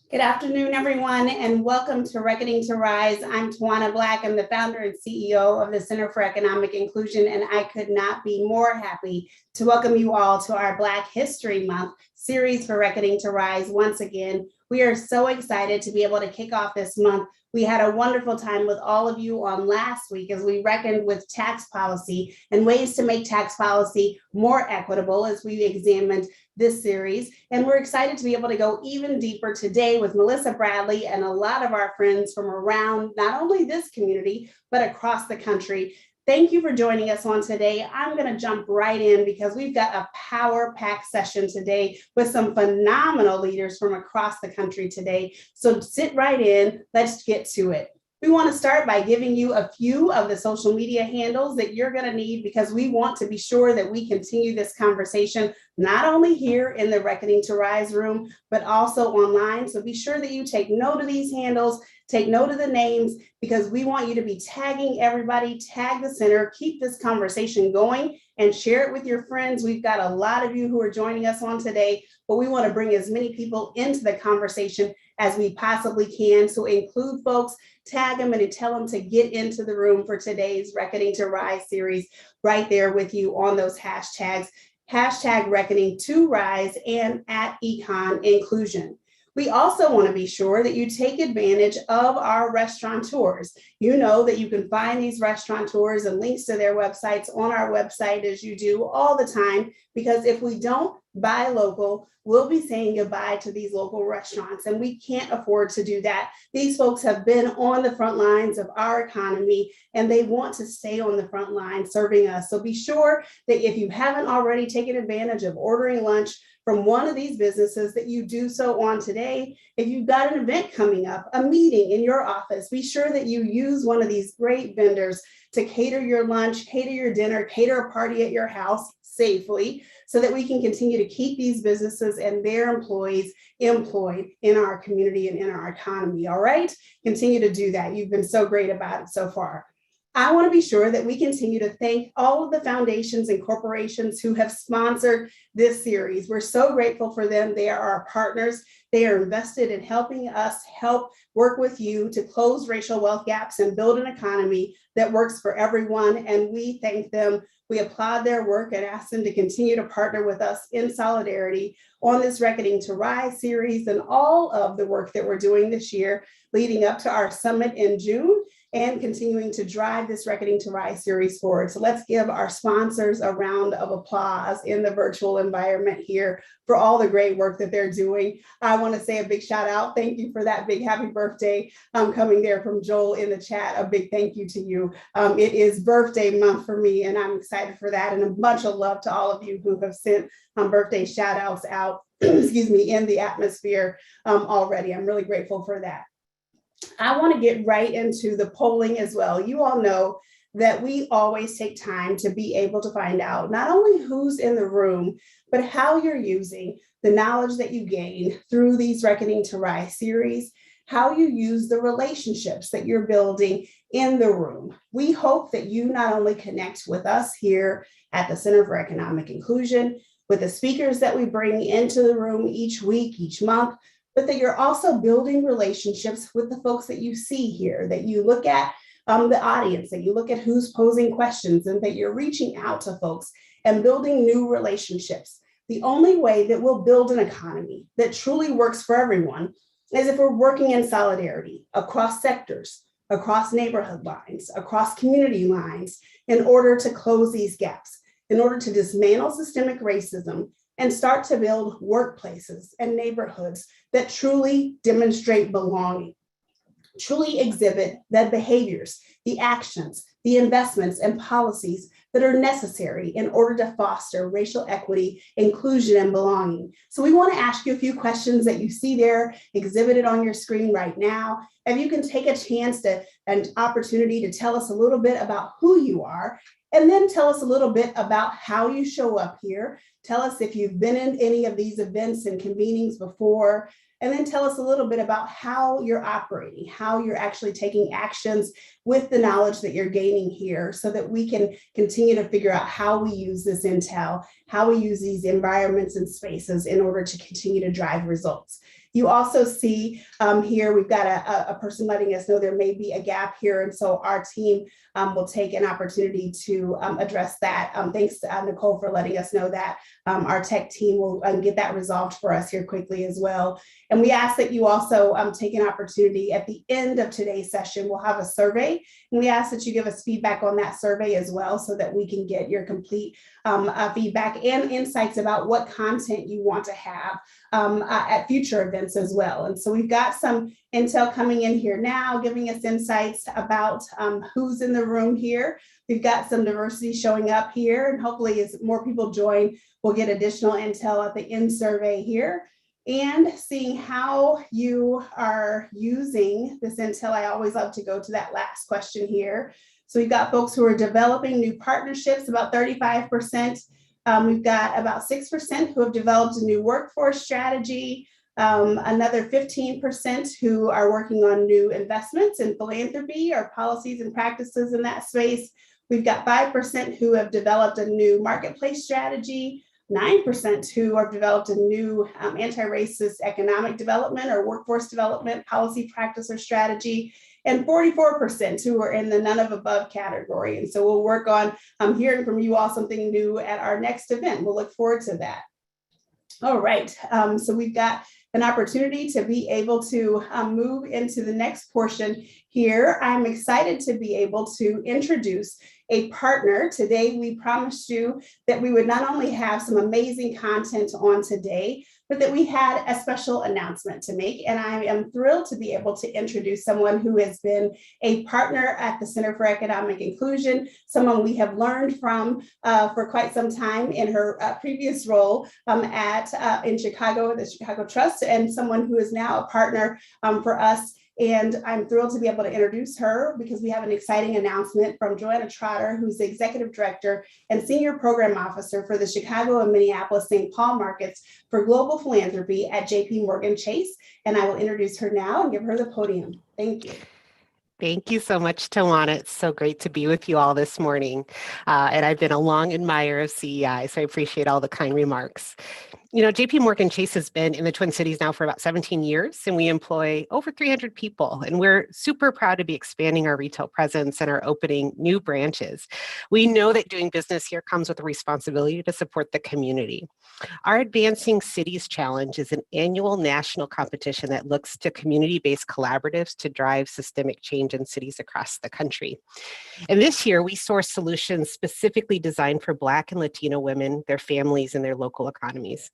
Good afternoon, everyone, and welcome to Reckoning to Rise. I'm Joanna Black. I'm the founder and CEO of the Center for Economic Inclusion, and I could not be more happy to welcome you all to our Black History Month series for Reckoning to Rise once again. We are so excited to be able to kick off this month. We had a wonderful time with all of you on last week as we reckoned with tax policy and ways to make tax policy more equitable as we examined this series. And we're excited to be able to go even deeper today with Melissa Bradley and a lot of our friends from around not only this community, but across the country. Thank you for joining us on today. I'm going to jump right in because we've got a power-packed session today with some phenomenal leaders from across the country today. So sit right in. Let's get to it. We want to start by giving you a few of the social media handles that you're going to need because we want to be sure that we continue this conversation not only here in the Reckoning to Rise room, but also online. So be sure that you take note of these handles, take note of the names, because we want you to be tagging everybody, tag the center, keep this conversation going, and share it with your friends. We've got a lot of you who are joining us on today, but we want to bring as many people into the conversation as we possibly can. So include folks, tag them, and tell them to get into the room for today's Reckoning to Rise series right there with you on those hashtags. Hashtag Reckoning to Rise and at Econ Inclusion. We also want to be sure that you take advantage of our restaurateurs. You know that you can find these restaurateurs and links to their websites on our website as you do all the time, because if we don't buy local, we'll be saying goodbye to these local restaurants, and we can't afford to do that. These folks have been on the front lines of our economy, and they want to stay on the front line serving us. So be sure that if you haven't already taken advantage of ordering lunch from one of these businesses, that you do so on today. If you've got an event coming up, a meeting in your office, be sure that you use one of these great vendors to cater your lunch, cater your dinner, cater a party at your house safely, so that we can continue to keep these businesses and their employees employed in our community and in our economy. All right, continue to do that. You've been so great about it so far. I want to be sure that we continue to thank all of the foundations and corporations who have sponsored this series. We're so grateful for them. They are our partners. They are invested in helping us help work with you to close racial wealth gaps and build an economy that works for everyone. And we thank them. We applaud their work and ask them to continue to partner with us in solidarity on this Reckoning to Rise series and all of the work that we're doing this year leading up to our summit in June, and continuing to drive this Reckoning to Rise series forward. So let's give our sponsors a round of applause in the virtual environment here for all the great work that they're doing. I want to say a big shout out. Thank you for that big happy birthday coming there from Joel in the chat. A big thank you to you. It is birthday month for me, and I'm excited for that. And a bunch of love to all of you who have sent birthday shout outs out, excuse me, in the atmosphere already. I'm really grateful for that. I want to get right into the polling as well. You all know that we always take time to be able to find out not only who's in the room, but how you're using the knowledge that you gain through these Reckoning to Rise series, how you use the relationships that you're building in the room. We hope that you not only connect with us here at the Center for Economic Inclusion, with the speakers that we bring into the room each week, each month, but that you're also building relationships with the folks that you see here, that you look at the audience, that you look at who's posing questions, and that you're reaching out to folks and building new relationships. The only way that we'll build an economy that truly works for everyone is if we're working in solidarity across sectors, across neighborhood lines, across community lines, in order to close these gaps, in order to dismantle systemic racism and start to build workplaces and neighborhoods that truly demonstrate belonging, truly exhibit the behaviors, the actions, the investments and policies that are necessary in order to foster racial equity, inclusion, and belonging. So we want to ask you a few questions that you see there exhibited on your screen right now. If you can take a chance to an opportunity to tell us a little bit about who you are, and then tell us a little bit about how you show up here. Tell us if you've been in any of these events and convenings before, and then tell us a little bit about how you're operating, how you're actually taking actions with the knowledge that you're gaining here, so that we can continue to figure out how we use this intel, how we use these environments and spaces in order to continue to drive results. You also see here, we've got a person letting us know there may be a gap here. And so our team will take an opportunity to address that. Thanks to Nicole for letting us know that. Our tech team will get that resolved for us here quickly as well. And we ask that you also take an opportunity at the end of today's session. We'll have a survey, and we ask that you give us feedback on that survey as well so that we can get your complete feedback and insights about what content you want to have at future events as well. And so we've got some intel coming in here now, giving us insights about who's in the room here. We've got some diversity showing up here, and hopefully as more people join, we'll get additional intel at the end survey here. And seeing how you are using this intel, I always love to go to that last question here. So we've got folks who are developing new partnerships, about 35%. We've got about 6% who have developed a new workforce strategy, another 15% who are working on new investments in philanthropy or policies and practices in that space. We've got 5% who have developed a new marketplace strategy, 9% who have developed a new anti-racist economic development or workforce development policy practice or strategy, and 44% who are in the none of above category. And so we'll work on hearing from you all something new at our next event. We'll look forward to that. All right, so we've got an opportunity to be able to move into the next portion here. I'm excited to be able to introduce a partner. Today, we promised you that we would not only have some amazing content on today, but that we had a special announcement to make. And I am thrilled to be able to introduce someone who has been a partner at the Center for Economic Inclusion, someone we have learned from for quite some time in her previous role in Chicago, the Chicago Trust, and someone who is now a partner for us. And I'm thrilled to be able to introduce her because we have an exciting announcement from Joanna Trotter, who's the Executive Director and Senior Program Officer for the Chicago and Minneapolis-St. Paul markets for global philanthropy at JPMorgan Chase. And I will introduce her now and give her the podium. Thank you. Thank you so much, Tawana. It's so great to be with you all this morning. And I've been a long admirer of CEI, so I appreciate all the kind remarks. You know, JPMorgan Chase has been in the Twin Cities now for about 17 years, and we employ over 300 people. And we're super proud to be expanding our retail presence and are opening new branches. We know that doing business here comes with a responsibility to support the community. Our Advancing Cities Challenge is an annual national competition that looks to community-based collaboratives to drive systemic change in cities across the country. And this year, we source solutions specifically designed for Black and Latino women, their families, and their local economies.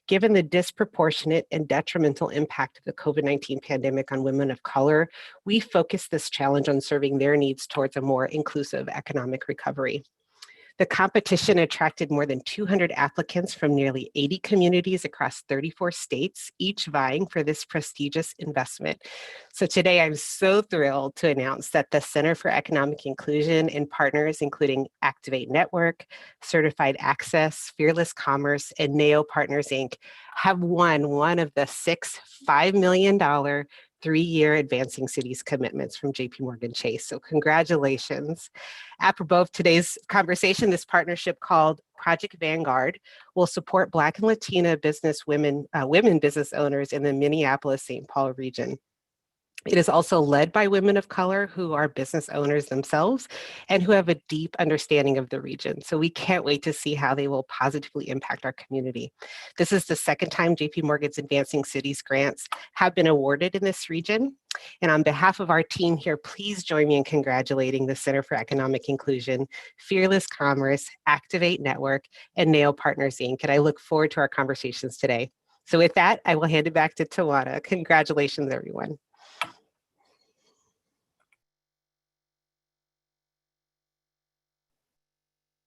Given the disproportionate and detrimental impact of the COVID-19 pandemic on women of color, we focus this challenge on serving their needs towards a more inclusive economic recovery. The competition attracted more than 200 applicants from nearly 80 communities across 34 states, each vying for this prestigious investment. So today I'm so thrilled to announce that the Center for Economic Inclusion and partners, including Activate Network, Certified Access, Fearless Commerce, and NAO Partners, Inc., have won one of the 6 $5 million 3-year Advancing Cities commitments from JPMorgan Chase. So congratulations. Apropos of today's conversation, this partnership called Project Vanguard will support Black and Latina women business owners in the Minneapolis-St. Paul region. It is also led by women of color who are business owners themselves and who have a deep understanding of the region. So we can't wait to see how they will positively impact our community. This is the second time JPMorgan's Advancing Cities grants have been awarded in this region. And on behalf of our team here, please join me in congratulating the Center for Economic Inclusion, Fearless Commerce, Activate Network, and NAO Partners, Inc. And I look forward to our conversations today. So with that, I will hand it back to Tawana. Congratulations, everyone.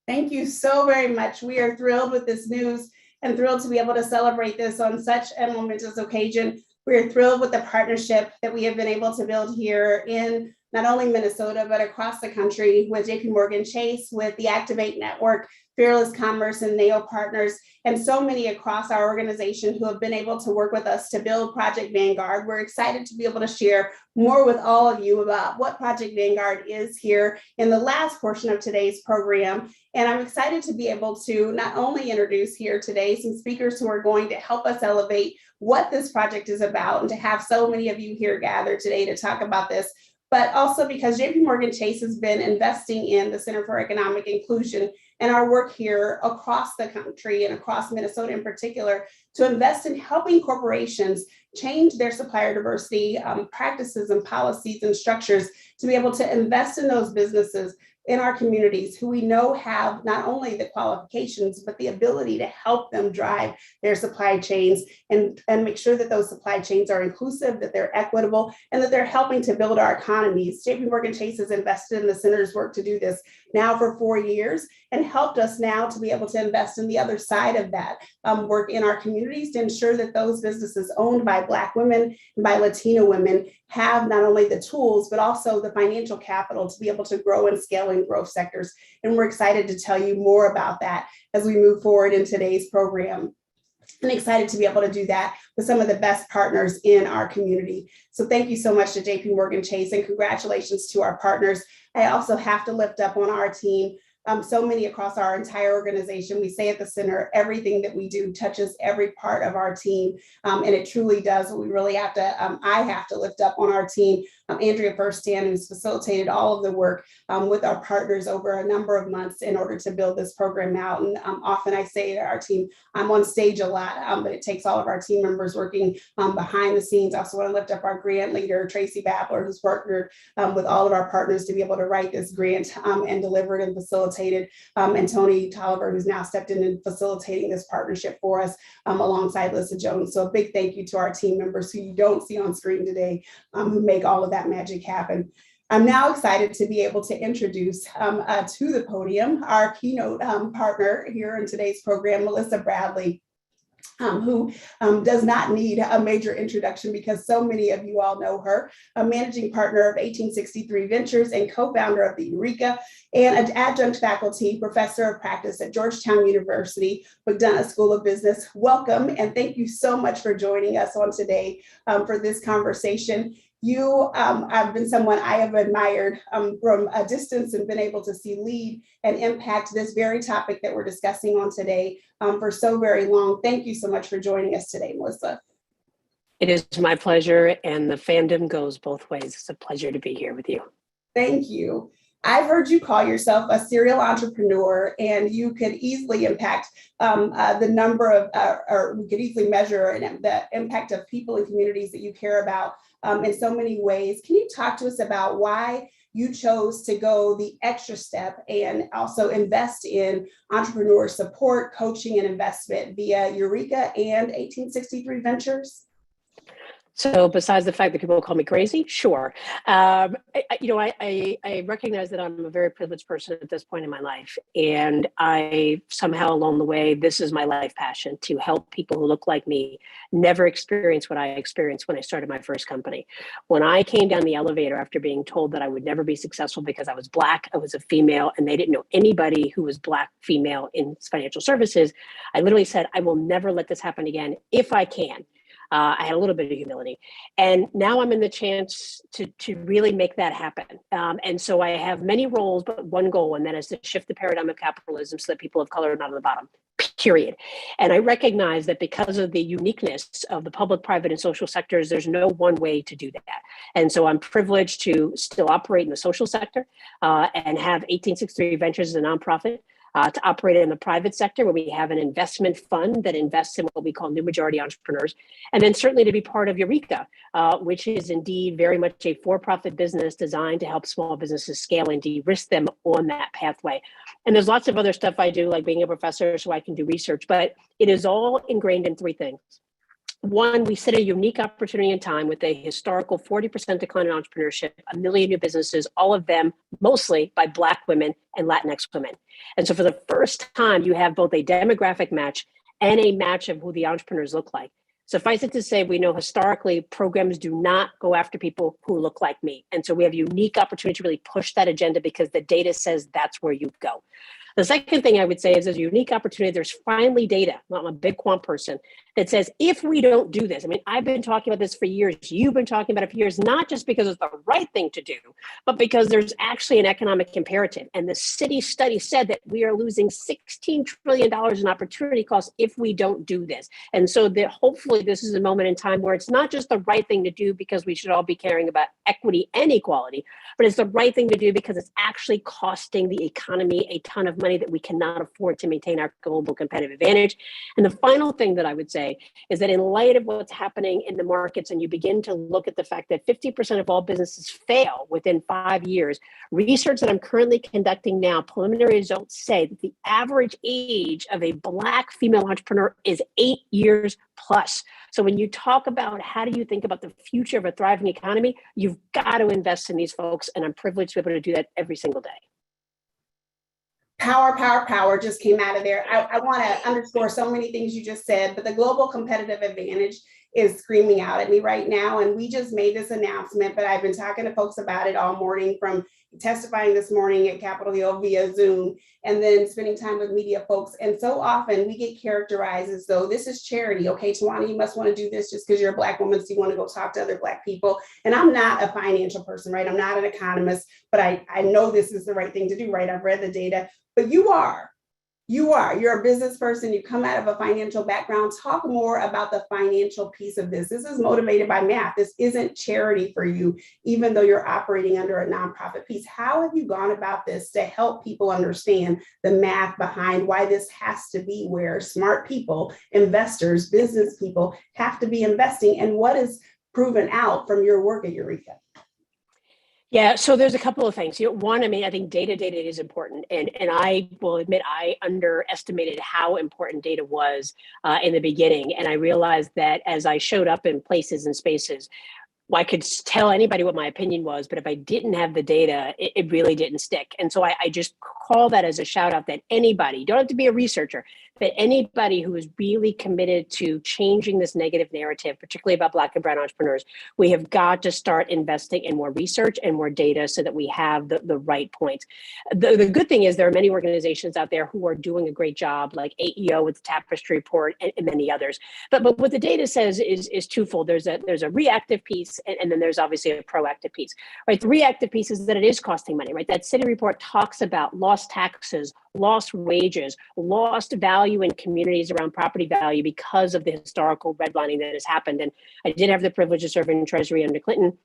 Thank you so very much. We are thrilled with this news and thrilled to be able to celebrate this on such a momentous occasion. We're thrilled with the partnership that we have been able to build here in not only Minnesota, but across the country with JP Morgan Chase, with the Activate Network, Fearless Commerce, and NAO Partners, and so many across our organization who have been able to work with us to build Project Vanguard. We're excited to be able to share more with all of you about what Project Vanguard is here in the last portion of today's program. And I'm excited to be able to not only introduce here today some speakers who are going to help us elevate what this project is about, and to have so many of you here gathered today to talk about this, but also because JP Morgan Chase has been investing in the Center for Economic Inclusion and our work here across the country and across Minnesota in particular, to invest in helping corporations change their supplier diversity practices and policies and structures, to be able to invest in those businesses in our communities who we know have not only the qualifications, but the ability to help them drive their supply chains and make sure that those supply chains are inclusive, that they're equitable, and that they're helping to build our economies. JP Morgan Chase has invested in the center's work to do this now for 4 years, and helped us now to be able to invest in the other side of that work in our communities, to ensure that those businesses owned by Black women and by Latino women have not only the tools, but also the financial capital to be able to grow and scale in growth sectors. And we're excited to tell you more about that as we move forward in today's program. And excited to be able to do that with some of the best partners in our community. So thank you so much to JP Morgan Chase, and congratulations to our partners. I also have to lift up on our team. So many across our entire organization. We say at the center, everything that we do touches every part of our team, and it truly does. We really have to, I have to lift up on our team, Andrea Firsthand, who's facilitated all of the work with our partners over a number of months in order to build this program out. And often I say to our team, I'm on stage a lot, but it takes all of our team members working behind the scenes. I also want to lift up our grant leader, Tracy Babbler, who's partnered with all of our partners to be able to write this grant and deliver it and facilitate. And Tony Tolliver, who's now stepped in and facilitating this partnership for us alongside Lissa Jones. So a big thank you to our team members who you don't see on screen today, who make all of that magic happen. I'm now excited to be able to introduce to the podium our keynote partner here in today's program, Melissa Bradley, who does not need a major introduction because so many of you all know her, a managing partner of 1863 Ventures and co-founder of the Eureka, and an adjunct faculty professor of practice at Georgetown University, McDonough School of Business. Welcome, and thank you so much for joining us on today for this conversation. You have been someone I have admired from a distance and been able to see lead and impact this very topic that we're discussing on today for so very long. Thank you so much for joining us today, Melissa. It is my pleasure, and the fandom goes both ways. It's a pleasure to be here with you. Thank you. I've heard you call yourself a serial entrepreneur, and you could easily impact the number of, or we could easily measure the impact of people and communities that you care about in so many ways. Can you talk to us about why you chose to go the extra step and also invest in entrepreneur support, coaching, and investment via Eureka and 1863 Ventures? So besides the fact that people call me crazy, sure. I recognize that I'm a very privileged person at this point in my life. And I somehow along the way, this is my life passion, to help people who look like me never experience what I experienced when I started my first company. When I came down the elevator after being told that I would never be successful because I was Black, I was a female, and they didn't know anybody who was Black female in financial services, I literally said, I will never let this happen again if I can. I had a little bit of humility, and now I'm in the chance to really make that happen. And so I have many roles, but one goal, and that is to shift the paradigm of capitalism so that people of color are not on the bottom, period. And I recognize that because of the uniqueness of the public, private, and social sectors, there's no one way to do that. And so I'm privileged to still operate in the social sector and have 1863 Ventures as a nonprofit. To operate in the private sector where we have an investment fund that invests in what we call new majority entrepreneurs. And then certainly to be part of Eureka, which is indeed very much a for-profit business designed to help small businesses scale and de-risk them on that pathway. And there's lots of other stuff I do, like being a professor so I can do research, but it is all ingrained in three things. One, we set a unique opportunity in time with a historical 40% decline in entrepreneurship, 1 million new businesses, all of them mostly by Black women and Latinx women. And so for the first time, you have both a demographic match and a match of who the entrepreneurs look like. Suffice it to say, we know historically programs do not go after people who look like me. And so we have a unique opportunity to really push that agenda because the data says that's where you go. The second thing I would say is there's a unique opportunity. There's finally data, I'm a big quant person, that says if we don't do this, I mean, I've been talking about this for years, you've been talking about it for years, not just because it's the right thing to do, but because there's actually an economic imperative. And the city study said that we are losing $16 trillion in opportunity costs if we don't do this. And so that hopefully this is a moment in time where it's not just the right thing to do because we should all be caring about equity and equality, but it's the right thing to do because it's actually costing the economy a ton of money that we cannot afford to maintain our global competitive advantage. And the final thing that I would say is that in light of what's happening in the markets, and you begin to look at the fact that 50% of all businesses fail within 5 years, research that I'm currently conducting now, preliminary results say that the average age of a Black female entrepreneur is 8 years plus. So when you talk about how do you think about the future of a thriving economy, you've got to invest in these folks. And I'm privileged to be able to do that every single day. Power, power, power just came out of there. I want to underscore so many things you just said, but the global competitive advantage is screaming out at me right now. And we just made this announcement, but I've been talking to folks about it all morning, from testifying this morning at Capitol Hill via Zoom, and then spending time with media folks. And so often we get characterized as though this is charity. Okay, Tawana, you must want to do this just because you're a Black woman, so you want to go talk to other Black people. And I'm not a financial person, right? I'm not an economist, but I know this is the right thing to do, right? I've read the data, but you're a business person, you come out of a financial background. Talk more about the financial piece of this. This is motivated by math. This isn't charity for you, even though you're operating under a nonprofit piece. How have you gone about this to help people understand the math behind why this has to be where smart people, investors, business people have to be investing, and what is proven out from your work at Eureka? Yeah, so there's a couple of things. One, I mean, I think data is important. And I will admit, I underestimated how important data was in the beginning. And I realized that as I showed up in places and spaces, well, I could tell anybody what my opinion was, but if I didn't have the data, it really didn't stick. And so I just call that as a shout out that anybody, you don't have to be a researcher, but anybody who is really committed to changing this negative narrative, particularly about Black and brown entrepreneurs, we have got to start investing in more research and more data so that we have the right points. The good thing is there are many organizations out there who are doing a great job, like AEO with the Tapestry report and many others. But what the data says is twofold. There's a reactive piece, and then there's obviously a proactive piece, right? The reactive piece is that it is costing money, right? That city report talks about lost taxes, lost wages, lost value in communities around property value because of the historical redlining that has happened. And I did have the privilege of serving in Treasury under Clinton.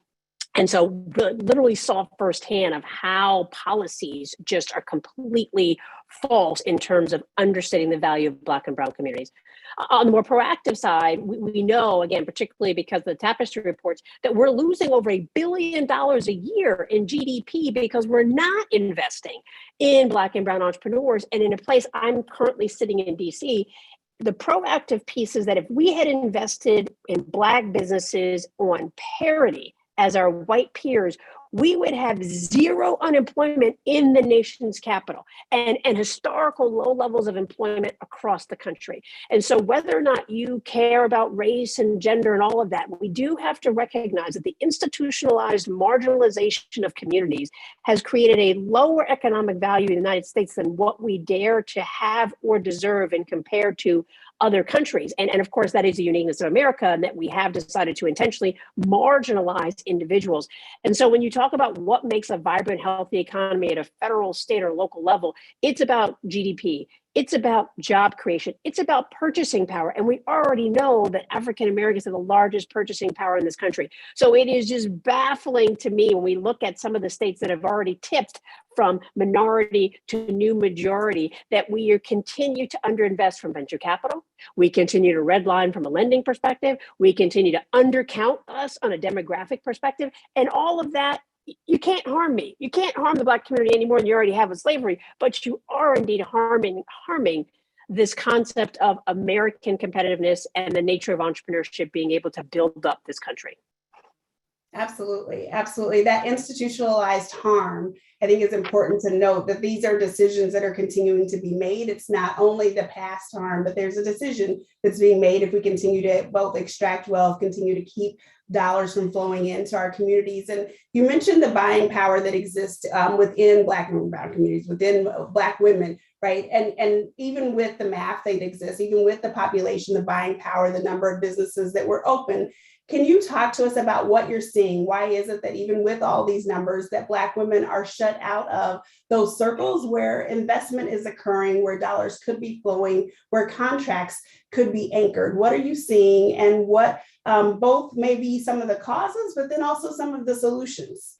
And so literally saw firsthand of how policies just are completely false in terms of understanding the value of Black and brown communities. On the more proactive side, we know, again, particularly because of the Tapestry reports, that we're losing over $1 billion a year in GDP because we're not investing in Black and brown entrepreneurs. And in a place, I'm currently sitting in DC, the proactive piece is that if we had invested in Black businesses on parity as our white peers, we would have zero unemployment in the nation's capital and historical low levels of employment across the country. And so whether or not you care about race and gender and all of that, we do have to recognize that the institutionalized marginalization of communities has created a lower economic value in the United States than what we dare to have or deserve and compared to other countries. And of course, that is the uniqueness of America, and that we have decided to intentionally marginalize individuals. And so when you talk about what makes a vibrant, healthy economy at a federal, state, or local level, it's about GDP. It's about job creation. It's about purchasing power. And we already know that African Americans have the largest purchasing power in this country. So it is just baffling to me when we look at some of the states that have already tipped from minority to new majority, that we continue to underinvest from venture capital. We continue to redline from a lending perspective. We continue to undercount us on a demographic perspective. And all of that, you can't harm me. You can't harm the Black community any more than you already have with slavery, but you are indeed harming this concept of American competitiveness and the nature of entrepreneurship being able to build up this country. Absolutely, absolutely. That institutionalized harm, I think is important to note that these are decisions that are continuing to be made. It's not only the past harm, but there's a decision that's being made if we continue to both extract wealth, continue to keep dollars from flowing into our communities. And you mentioned the buying power that exists within Black and brown communities, within Black women, right? And even with the math that exists, even with the population, the buying power, the number of businesses that were open, can you talk to us about what you're seeing? Why is it that even with all these numbers that Black women are shut out of those circles where investment is occurring, where dollars could be flowing, where contracts could be anchored? What are you seeing, and what both may be some of the causes, but then also some of the solutions?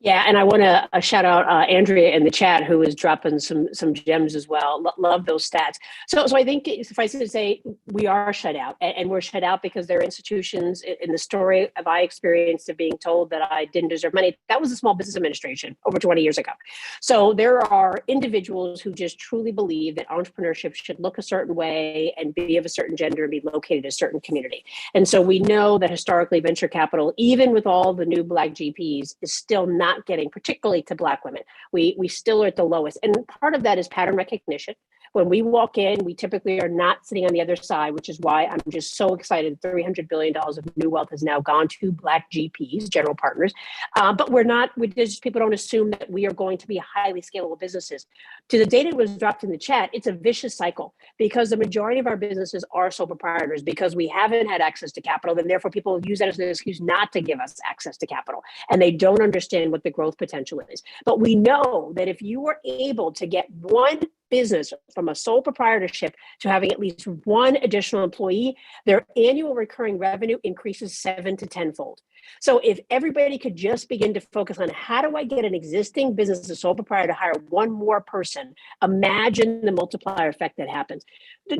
Yeah, and I want to shout out Andrea in the chat, who is dropping some gems as well. Love those stats. So I think it's suffice to say we are shut out, and we're shut out because there are institutions. In the story of I experienced of being told that I didn't deserve money, that was the Small Business Administration over 20 years ago. So there are individuals who just truly believe that entrepreneurship should look a certain way and be of a certain gender and be located in a certain community. And so we know that historically venture capital, even with all the new Black GPs, is still not getting, particularly to Black women. We still are at the lowest. And part of that is pattern recognition. When we walk in, we typically are not sitting on the other side, which is why I'm just so excited. $300 billion of new wealth has now gone to Black GPs, general partners. But people don't assume that we are going to be highly scalable businesses. To the data that was dropped in the chat, it's a vicious cycle because the majority of our businesses are sole proprietors because we haven't had access to capital, and therefore people use that as an excuse not to give us access to capital. And they don't understand what the growth potential is. But we know that if you are able to get one business from a sole proprietorship to having at least one additional employee, their annual recurring revenue increases 7 to 10-fold. So if everybody could just begin to focus on how do I get an existing business as a sole proprietor to hire one more person, imagine the multiplier effect that happens.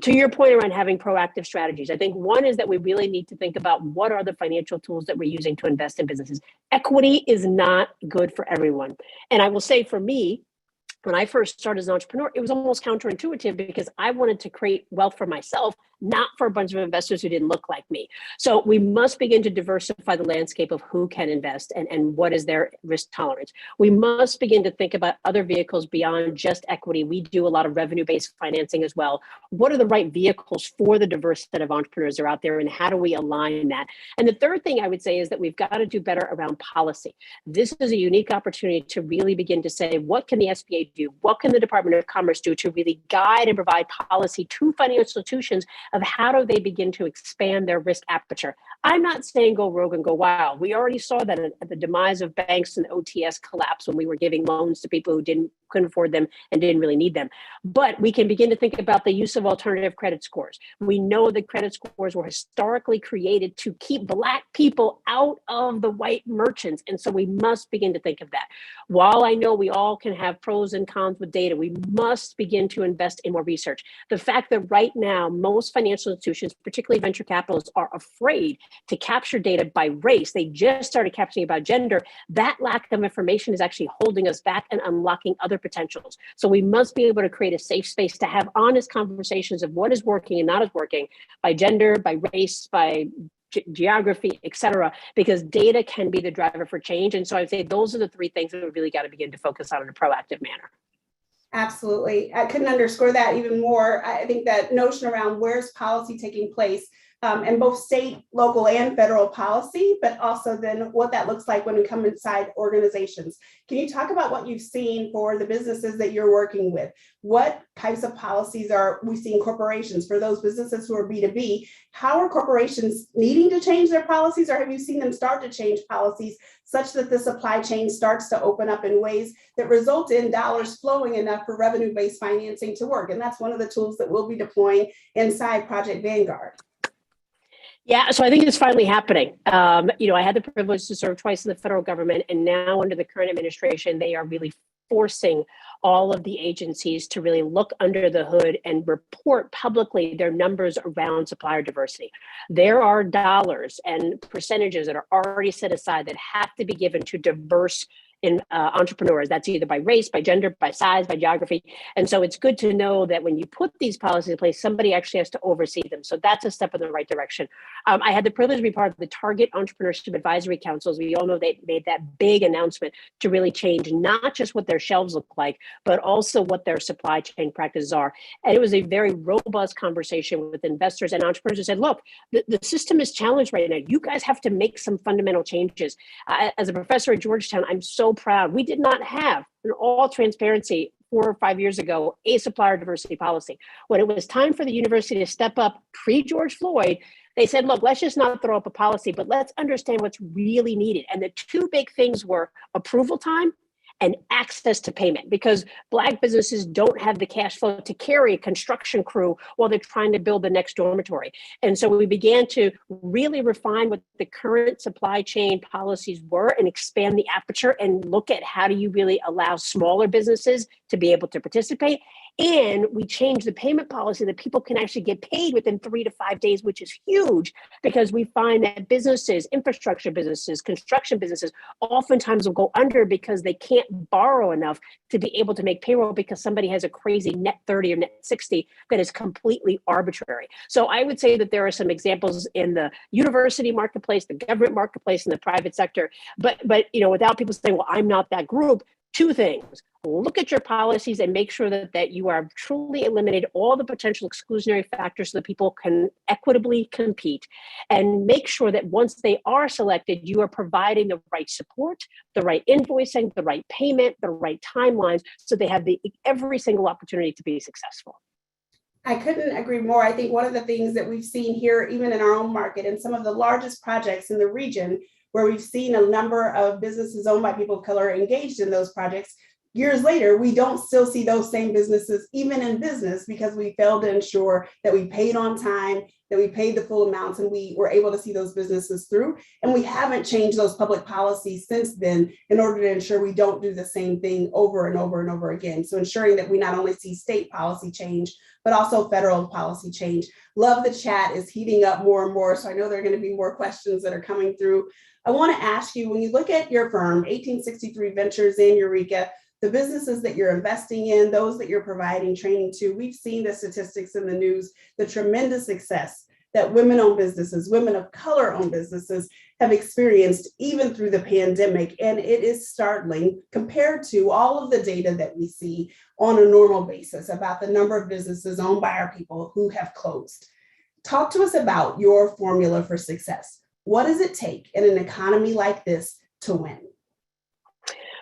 To your point around having proactive strategies, I think one is that we really need to think about what are the financial tools that we're using to invest in businesses. Equity is not good for everyone. And I will say for me, when I first started as an entrepreneur, it was almost counterintuitive because I wanted to create wealth for myself, not for a bunch of investors who didn't look like me. So we must begin to diversify the landscape of who can invest and what is their risk tolerance. We must begin to think about other vehicles beyond just equity. We do a lot of revenue-based financing as well. What are the right vehicles for the diverse set of entrepreneurs that are out there, and how do we align that? And the third thing I would say is that we've got to do better around policy. This is a unique opportunity to really begin to say, what can the SBA do? What can the Department of Commerce do to really guide and provide policy to financial institutions of how do they begin to expand their risk aperture? I'm not saying go rogue and go wild. We already saw that at the demise of banks and OTS collapse when we were giving loans to people who couldn't afford them and didn't really need them. But we can begin to think about the use of alternative credit scores. We know that credit scores were historically created to keep Black people out of the white merchants. And so we must begin to think of that. While I know we all can have pros and cons with data, we must begin to invest in more research. The fact that right now, most financial institutions, particularly venture capitalists, are afraid to capture data by race. They just started capturing about gender. That lack of information is actually holding us back and unlocking other potentials. So we must be able to create a safe space to have honest conversations of what is working and not is working by gender, by race, by geography, et cetera, because data can be the driver for change. And so I'd say those are the three things that we really got to begin to focus on in a proactive manner. Absolutely. I couldn't underscore that even more. I think that notion around where's policy taking place in both state, local, and federal policy, but also then what that looks like when we come inside organizations. Can you talk about what you've seen for the businesses that you're working with? What types of policies are we seeing corporations for those businesses who are B2B? How are corporations needing to change their policies, or have you seen them start to change policies such that the supply chain starts to open up in ways that result in dollars flowing enough for revenue-based financing to work? And that's one of the tools that we'll be deploying inside Project Vanguard. Yeah, so I think it's finally happening. I had the privilege to serve twice in the federal government, and now under the current administration, they are really forcing all of the agencies to really look under the hood and report publicly their numbers around supplier diversity. There are dollars and percentages that are already set aside that have to be given to diverse in entrepreneurs. That's either by race, by gender, by size, by geography. And so it's good to know that when you put these policies in place, somebody actually has to oversee them. So that's a step in the right direction. I had the privilege to be part of the Target Entrepreneurship Advisory Councils. We all know they made that big announcement to really change not just what their shelves look like, but also what their supply chain practices are. And it was a very robust conversation with investors and entrepreneurs who said, look, the system is challenged right now. You guys have to make some fundamental changes. As a professor at Georgetown, I'm so proud. We did not have, in all transparency, 4 or 5 years ago, a supplier diversity policy. When it was time for the university to step up pre-George Floyd, they said, look, let's just not throw up a policy, but let's understand what's really needed. And the two big things were approval time and access to payment, because Black businesses don't have the cash flow to carry a construction crew while they're trying to build the next dormitory. And so we began to really refine what the current supply chain policies were and expand the aperture and look at how do you really allow smaller businesses to be able to participate. And we changed the payment policy that people can actually get paid within 3 to 5 days, which is huge, because we find that businesses, infrastructure businesses, construction businesses, oftentimes will go under because they can't borrow enough to be able to make payroll because somebody has a crazy net 30 or net 60 that is completely arbitrary. So I would say that there are some examples in the university marketplace, the government marketplace, and the private sector. But without people saying, well, I'm not that group, two things. Look at your policies and make sure that you are truly eliminated all the potential exclusionary factors so that people can equitably compete, and make sure that once they are selected, you are providing the right support, the right invoicing, the right payment, the right timelines, so they have every single opportunity to be successful. I couldn't agree more. I think one of the things that we've seen here, even in our own market, and some of the largest projects in the region, where we've seen a number of businesses owned by people of color engaged in those projects, years later, we don't still see those same businesses, even in business, because we failed to ensure that we paid on time, that we paid the full amounts, and we were able to see those businesses through. And we haven't changed those public policies since then in order to ensure we don't do the same thing over and over and over again. So ensuring that we not only see state policy change, but also federal policy change. Love the chat is heating up more and more. So I know there are going to be more questions that are coming through. I want to ask you, when you look at your firm, 1863 Ventures and Eureka, the businesses that you're investing in, those that you're providing training to, we've seen the statistics in the news, the tremendous success that women-owned businesses, women of color-owned businesses have experienced even through the pandemic. And it is startling compared to all of the data that we see on a normal basis about the number of businesses owned by our people who have closed. Talk to us about your formula for success. What does it take in an economy like this to win?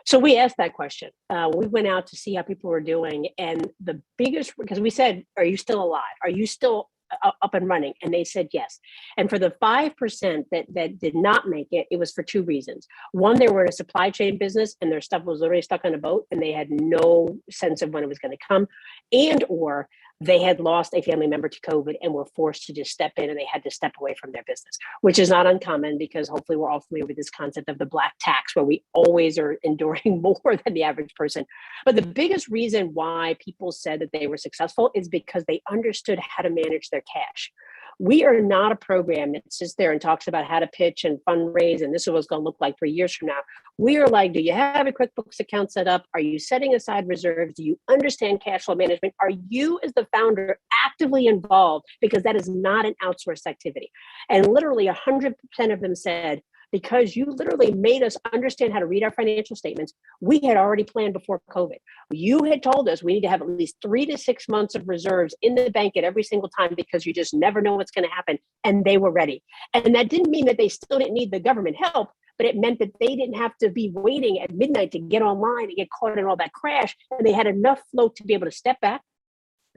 So we asked that question. We went out to see how people were doing. And the biggest, because we said, are you still alive? Are you still up and running? And they said yes. And for the 5% that did not make it, it was for two reasons. One, they were in a supply chain business and their stuff was literally stuck on a boat and they had no sense of when it was going to come, and or they had lost a family member to COVID and were forced to just step in, and they had to step away from their business, which is not uncommon because hopefully we're all familiar with this concept of the black tax, where we always are enduring more than the average person. But the biggest reason why people said that they were successful is because they understood how to manage their cash. We are not a program that sits there and talks about how to pitch and fundraise, and this is what it's going to look like 3 years from now. We are like, do you have a QuickBooks account set up? Are you setting aside reserves? Do you understand cash flow management? Are you, as the founder, actively involved? Because that is not an outsourced activity. And literally 100% of them said, because you literally made us understand how to read our financial statements, we had already planned before COVID. You had told us we need to have at least 3 to 6 months of reserves in the bank at every single time because you just never know what's going to happen. And they were ready. And that didn't mean that they still didn't need the government help, but it meant that they didn't have to be waiting at midnight to get online and get caught in all that crash. And they had enough float to be able to step back,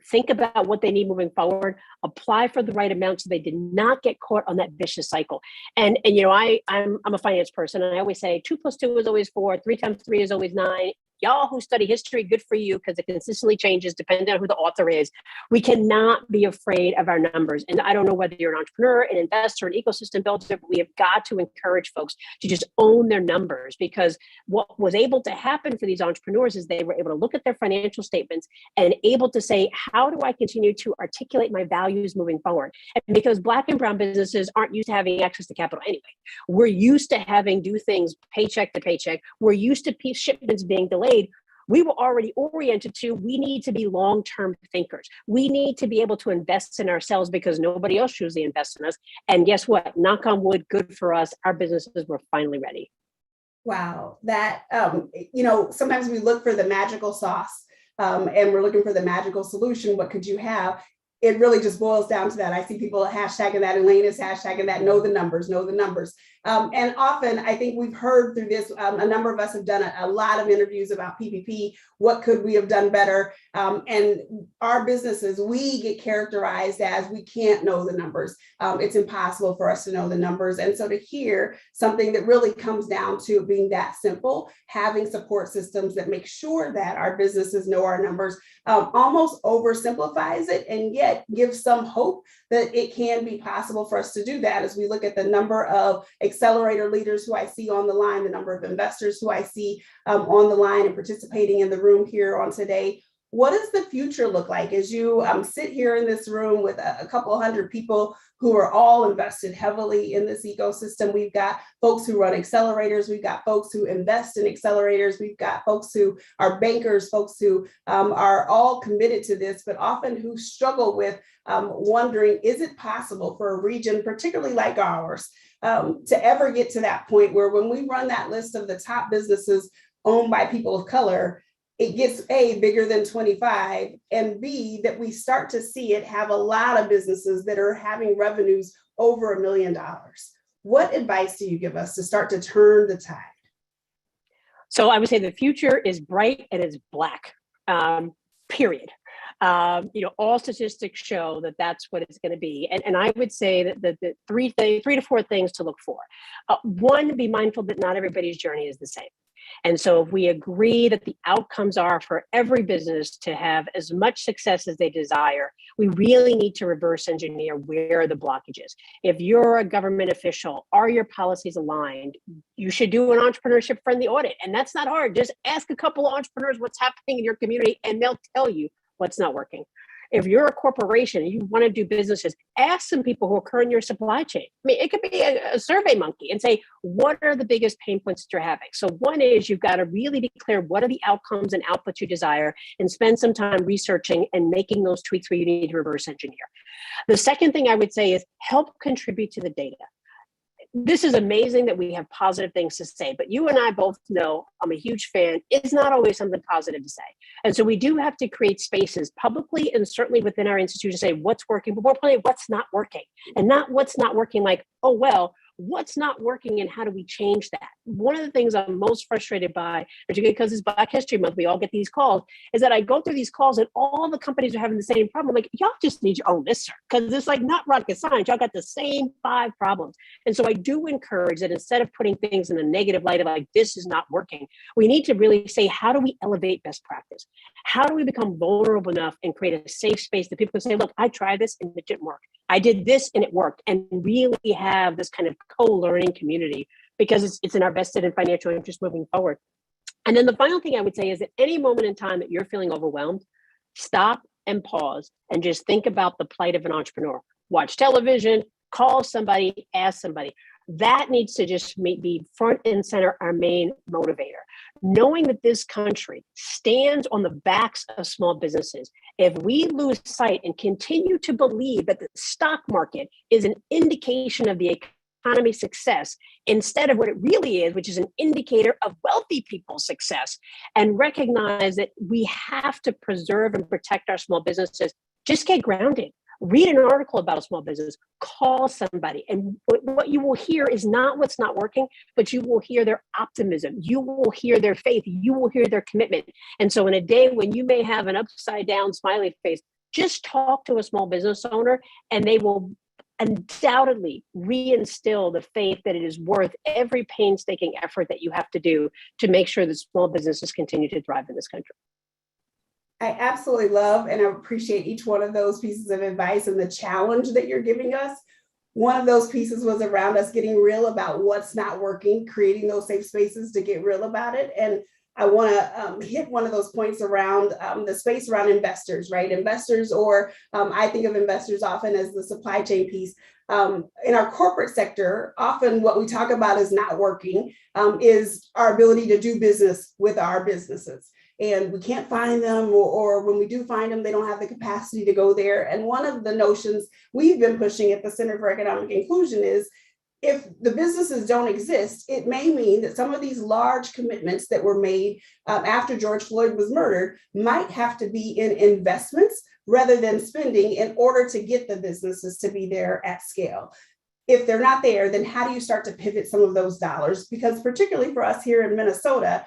think about what they need moving forward, apply for the right amount so they did not get caught on that vicious cycle. And I'm a finance person, and I always say 2 + 2 is always 4, 3 × 3 is always 9. Y'all who study history, good for you, because it consistently changes depending on who the author is. We cannot be afraid of our numbers. And I don't know whether you're an entrepreneur, an investor, an ecosystem builder, but we have got to encourage folks to just own their numbers, because what was able to happen for these entrepreneurs is they were able to look at their financial statements and able to say, how do I continue to articulate my values moving forward? And because Black and brown businesses aren't used to having access to capital anyway, we're used to having do things paycheck to paycheck. We're used to shipments being delayed. We were already oriented to, we need to be long-term thinkers. We need to be able to invest in ourselves because nobody else usually invests in us. And guess what? Knock on wood, good for us. Our businesses were finally ready. Wow, that, sometimes we look for the magical sauce and we're looking for the magical solution. What could you have? It really just boils down to that. I see people hashtagging that, Elaine is hashtagging that, know the numbers, know the numbers. And often I think we've heard through this, a number of us have done a lot of interviews about PPP. What could we have done better? And our businesses, we get characterized as we can't know the numbers. It's impossible for us to know the numbers. And so to hear something that really comes down to being that simple, having support systems that make sure that our businesses know our numbers, almost oversimplifies it and yet gives some hope that it can be possible for us to do that as we look at the number of accelerator leaders who I see on the line, the number of investors who I see on the line and participating in the room here on today. What does the future look like as you sit here in this room with a couple hundred people who are all invested heavily in this ecosystem? We've got folks who run accelerators. We've got folks who invest in accelerators. We've got folks who are bankers, folks who are all committed to this, but often who struggle with wondering, is it possible for a region, particularly like ours, to ever get to that point where when we run that list of the top businesses owned by people of color, it gets A, bigger than 25, and B, that we start to see it have a lot of businesses that are having revenues over $1 million. What advice do you give us to start to turn the tide? So I would say the future is bright and it's Black, period. All statistics show that that's what it's going to be. And I would say that the three to four things to look for. One, be mindful that not everybody's journey is the same. And so if we agree that the outcomes are for every business to have as much success as they desire, we really need to reverse engineer where the blockage is. If you're a government official, are your policies aligned? You should do an entrepreneurship friendly audit. And that's not hard. Just ask a couple of entrepreneurs what's happening in your community and they'll tell you what's not working. If you're a corporation and you want to do businesses, ask some people who occur in your supply chain. I mean, it could be a survey monkey and say, what are the biggest pain points that you're having? So one is you've got to really declare what are the outcomes and outputs you desire and spend some time researching and making those tweaks where you need to reverse engineer. The second thing I would say is help contribute to the data. This is amazing that we have positive things to say, but you and I both know, I'm a huge fan, it's not always something positive to say. And so we do have to create spaces publicly and certainly within our institution to say what's working, but more importantly, what's not working. And not what's not working like, oh, well, what's not working and how do we change that? One of the things I'm most frustrated by, particularly because it's Black History Month, we all get these calls, is that I go through these calls and all the companies are having the same problem. I'm like, y'all just need your own list, because it's like not rocket science. Y'all got the same 5 problems. And so I do encourage that instead of putting things in a negative light of like, this is not working, we need to really say, how do we elevate best practice? How do we become vulnerable enough and create a safe space that people can say, look, I tried this and it didn't work. I did this and it worked, and really have this kind of co-learning community because it's in our vested and financial interest moving forward. And then the final thing I would say is at any moment in time that you're feeling overwhelmed, stop and pause and just think about the plight of an entrepreneur. Watch television, call somebody, ask somebody. That needs to just be front and center our main motivator. Knowing that this country stands on the backs of small businesses, if we lose sight and continue to believe that the stock market is an indication of the economy's success instead of what it really is, which is an indicator of wealthy people's success, and recognize that we have to preserve and protect our small businesses, just get grounded. Read an article about a small business, call somebody. And what you will hear is not what's not working, but you will hear their optimism. You will hear their faith. You will hear their commitment. And so in a day when you may have an upside down smiley face, just talk to a small business owner and they will undoubtedly reinstill the faith that it is worth every painstaking effort that you have to do to make sure that small businesses continue to thrive in this country. I absolutely love and I appreciate each one of those pieces of advice and the challenge that you're giving us. One of those pieces was around us getting real about what's not working, creating those safe spaces to get real about it. And I want to hit one of those points around the space around investors, right? Investors, or I think of investors often as the supply chain piece. In our corporate sector, often what we talk about is not working, is our ability to do business with our businesses. And we can't find them, or when we do find them, they don't have the capacity to go there. And one of the notions we've been pushing at the Center for Economic Inclusion is, if the businesses don't exist, it may mean that some of these large commitments that were made after George Floyd was murdered might have to be in investments rather than spending in order to get the businesses to be there at scale. If they're not there, then how do you start to pivot some of those dollars? Because particularly for us here in Minnesota,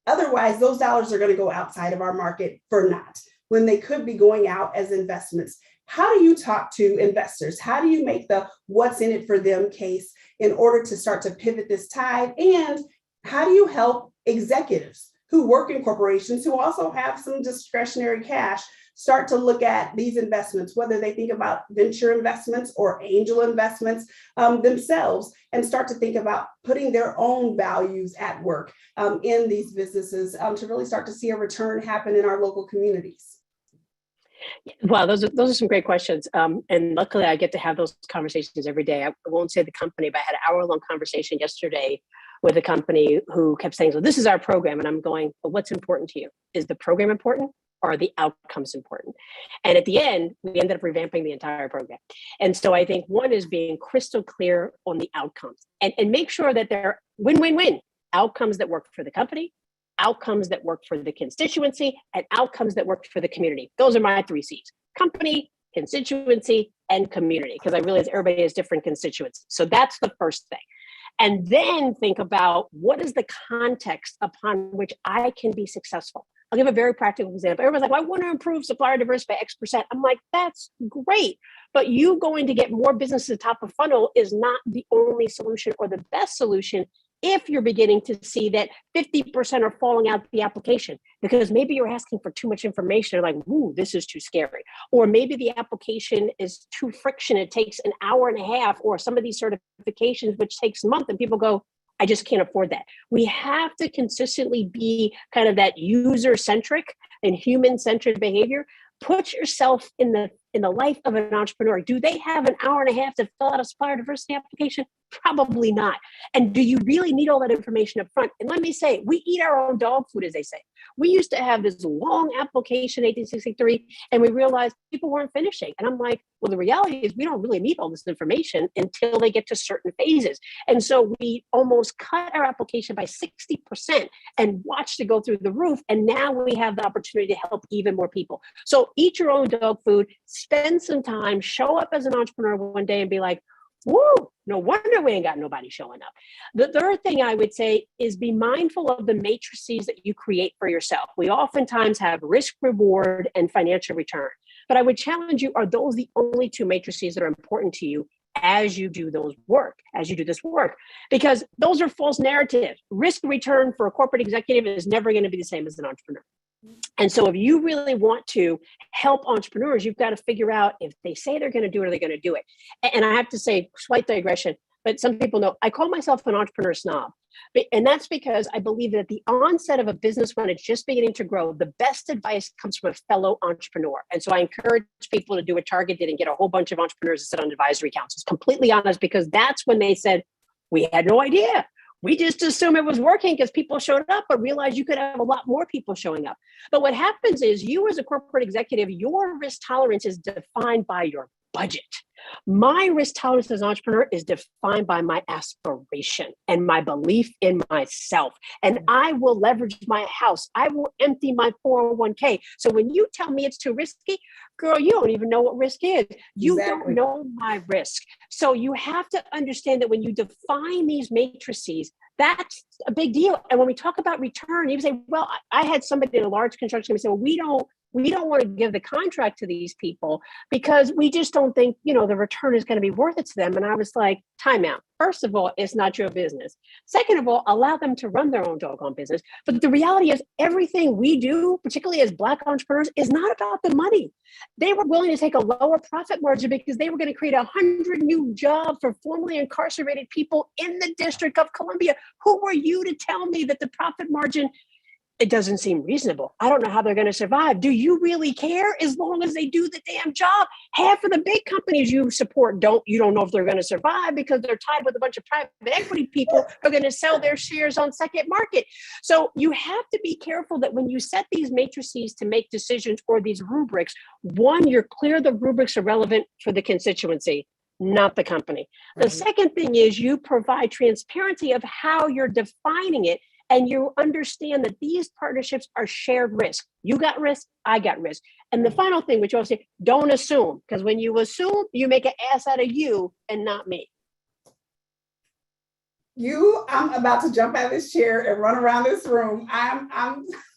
otherwise those dollars are going to go outside of our market for naught when they could be going out as investments. How do you talk to investors? How do you make the what's in it for them case in order to start to pivot this tide? And how do you help executives who work in corporations who also have some discretionary cash start to look at these investments, whether they think about venture investments or angel investments themselves, and start to think about putting their own values at work in these businesses to really start to see a return happen in our local communities? Wow, those are some great questions. And luckily I get to have those conversations every day. I won't say the company, but I had an hour-long conversation yesterday with a company who kept saying, so this is our program. And I'm going, but what's important to you? Is the program important, or are the outcomes important? And at the end, we ended up revamping the entire program. And so I think one is being crystal clear on the outcomes and make sure that they're win-win-win outcomes that work for the company, outcomes that work for the constituency, and outcomes that work for the community. Those are my 3 C's: company, constituency, and community, because I realize everybody has different constituencies. So that's the first thing. And then think about what is the context upon which I can be successful. I'll give a very practical example. Everyone's like, well, I want to improve supplier diversity by X%. I'm like, that's great. But you going to get more business at the top of funnel is not the only solution or the best solution if you're beginning to see that 50% are falling out the application, because maybe you're asking for too much information. You're like, ooh, this is too scary. Or maybe the application is too friction. It takes an hour and a half, or some of these certifications, which takes a month, and people go, I just can't afford that. We have to consistently be kind of that user-centric and human-centered behavior. Put yourself in the life of an entrepreneur. Do they have an hour and a half to fill out a supplier diversity application? Probably not. And do you really need all that information up front? And let me say, we eat our own dog food, as they say. We used to have this long application, 1863, and we realized people weren't finishing. And I'm like, well, the reality is we don't really need all this information until they get to certain phases. And so we almost cut our application by 60% and watched it go through the roof. And now we have the opportunity to help even more people. So eat your own dog food, spend some time, show up as an entrepreneur one day and be like, woo, no wonder we ain't got nobody showing up. The third thing I would say is be mindful of the matrices that you create for yourself. We oftentimes have risk, reward, and financial return. But I would challenge you, are those the only 2 matrices that are important to you as you do this work? Because those are false narratives. Risk return for a corporate executive is never going to be the same as an entrepreneur. And so if you really want to help entrepreneurs, you've got to figure out if they say they're going to do it, are they going to do it? And I have to say, slight digression, but some people know I call myself an entrepreneur snob. And that's because I believe that at the onset of a business, when it's just beginning to grow, the best advice comes from a fellow entrepreneur. And so I encourage people to do what Target did and get a whole bunch of entrepreneurs to sit on advisory councils. Completely honest, because that's when they said, we had no idea. We just assumed it was working because people showed up, but realized you could have a lot more people showing up. But what happens is you as a corporate executive, your risk tolerance is defined by your budget. My risk tolerance as an entrepreneur is defined by my aspiration and my belief in myself. And I will leverage my house. I will empty my 401k. So when you tell me it's too risky, girl, you don't even know what risk is. You don't know my risk. So you have to understand that when you define these matrices, that's a big deal. And when we talk about return, you say, well, I had somebody in a large construction company say, well, We don't want to give the contract to these people because we just don't think, the return is going to be worth it to them. And I was like, time out. First of all, it's not your business. Second of all, allow them to run their own doggone business. But the reality is everything we do, particularly as Black entrepreneurs, is not about the money. They were willing to take a lower profit margin because they were going to create 100 new jobs for formerly incarcerated people in the District of Columbia. Who were you to tell me that the profit margin, it doesn't seem reasonable? I don't know how they're going to survive. Do you really care? As long as they do the damn job. Half of the big companies you support you don't know if they're going to survive because they're tied with a bunch of private equity people who are going to sell their shares on second market. So you have to be careful that when you set these matrices to make decisions or these rubrics, one, you're clear the rubrics are relevant for the constituency, not the company. The second thing is you provide transparency of how you're defining it. And you understand that these partnerships are shared risk. You got risk, I got risk. And the final thing, which you always say, don't assume, because when you assume, you make an ass out of you and not me. I'm about to jump out of this chair and run around this room. I'm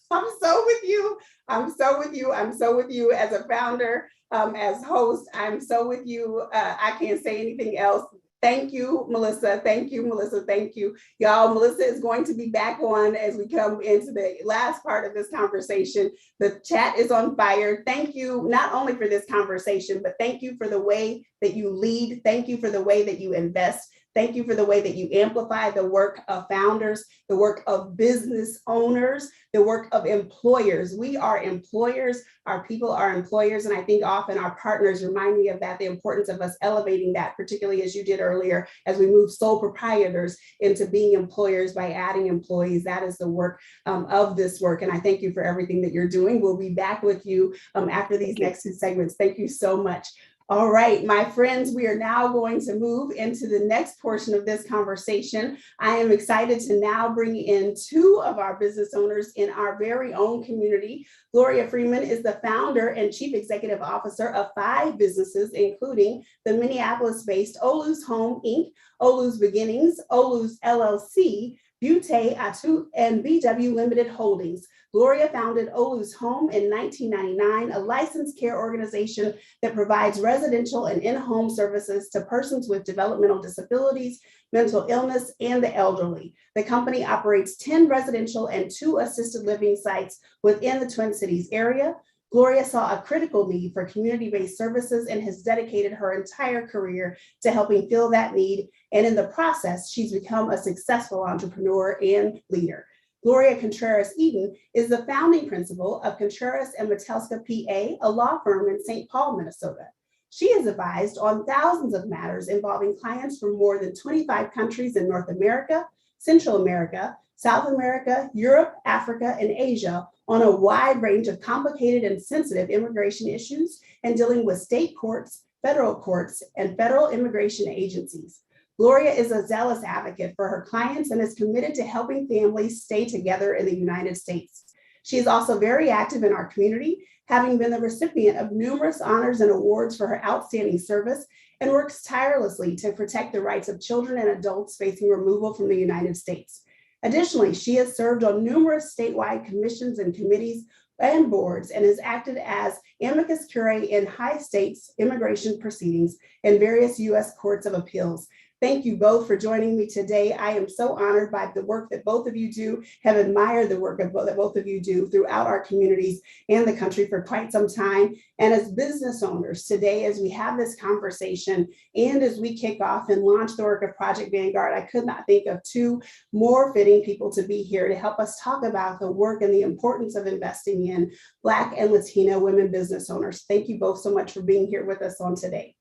so with you. I'm so with you. I'm so with you as a founder, as host. I'm so with you. I can't say anything else. Thank you, Melissa. Thank you, Melissa. Thank you. Y'all, Melissa is going to be back on as we come into the last part of this conversation. The chat is on fire. Thank you, not only for this conversation, but thank you for the way that you lead. Thank you for the way that you invest. Thank you for the way that you amplify the work of founders, the work of business owners, the work of employers. We are employers. Our people are employers. And I think often our partners remind me of that, the importance of us elevating that, particularly as you did earlier, as we move sole proprietors into being employers by adding employees. That is the work of this work. And I thank you for everything that you're doing. We'll be back with you after these next two segments. Thank you so much. All right, my friends, we are now going to move into the next portion of this conversation. I am excited to now bring in two of our business owners in our very own community. Gloria Freeman is the founder and chief executive officer of 5 businesses, including the Minneapolis-based Olu's Home, Inc., Olu's Beginnings, Olu's LLC, Butte, Atu, and BW Limited Holdings. Gloria founded Olu's Home in 1999, a licensed care organization that provides residential and in-home services to persons with developmental disabilities, mental illness, and the elderly. The company operates 10 residential and 2 assisted living sites within the Twin Cities area. Gloria saw a critical need for community-based services and has dedicated her entire career to helping fill that need. And in the process, she's become a successful entrepreneur and leader. Gloria Contreras-Eden is the founding principal of Contreras and Metelska, PA, a law firm in St. Paul, Minnesota. She has advised on thousands of matters involving clients from more than 25 countries in North America, Central America, South America, Europe, Africa, and Asia on a wide range of complicated and sensitive immigration issues and dealing with state courts, and federal immigration agencies. Gloria is a zealous advocate for her clients and is committed to helping families stay together in the United States. She is also very active in our community, having been the recipient of numerous honors and awards for her outstanding service, and works tirelessly to protect the rights of children and adults facing removal from the United States. Additionally, she has served on numerous statewide commissions and committees and boards and has acted as amicus curiae in high stakes immigration proceedings in various U.S. courts of appeals. Thank you both for joining me today. I am so honored by the work that both of you do, have admired the work that both of you do throughout our communities and the country for quite some time. And as business owners today, as we have this conversation and as we kick off and launch the work of Project Vanguard, I could not think of 2 more fitting people to be here to help us talk about the work and the importance of investing in Black and Latino women business owners. Thank you both so much for being here with us on today.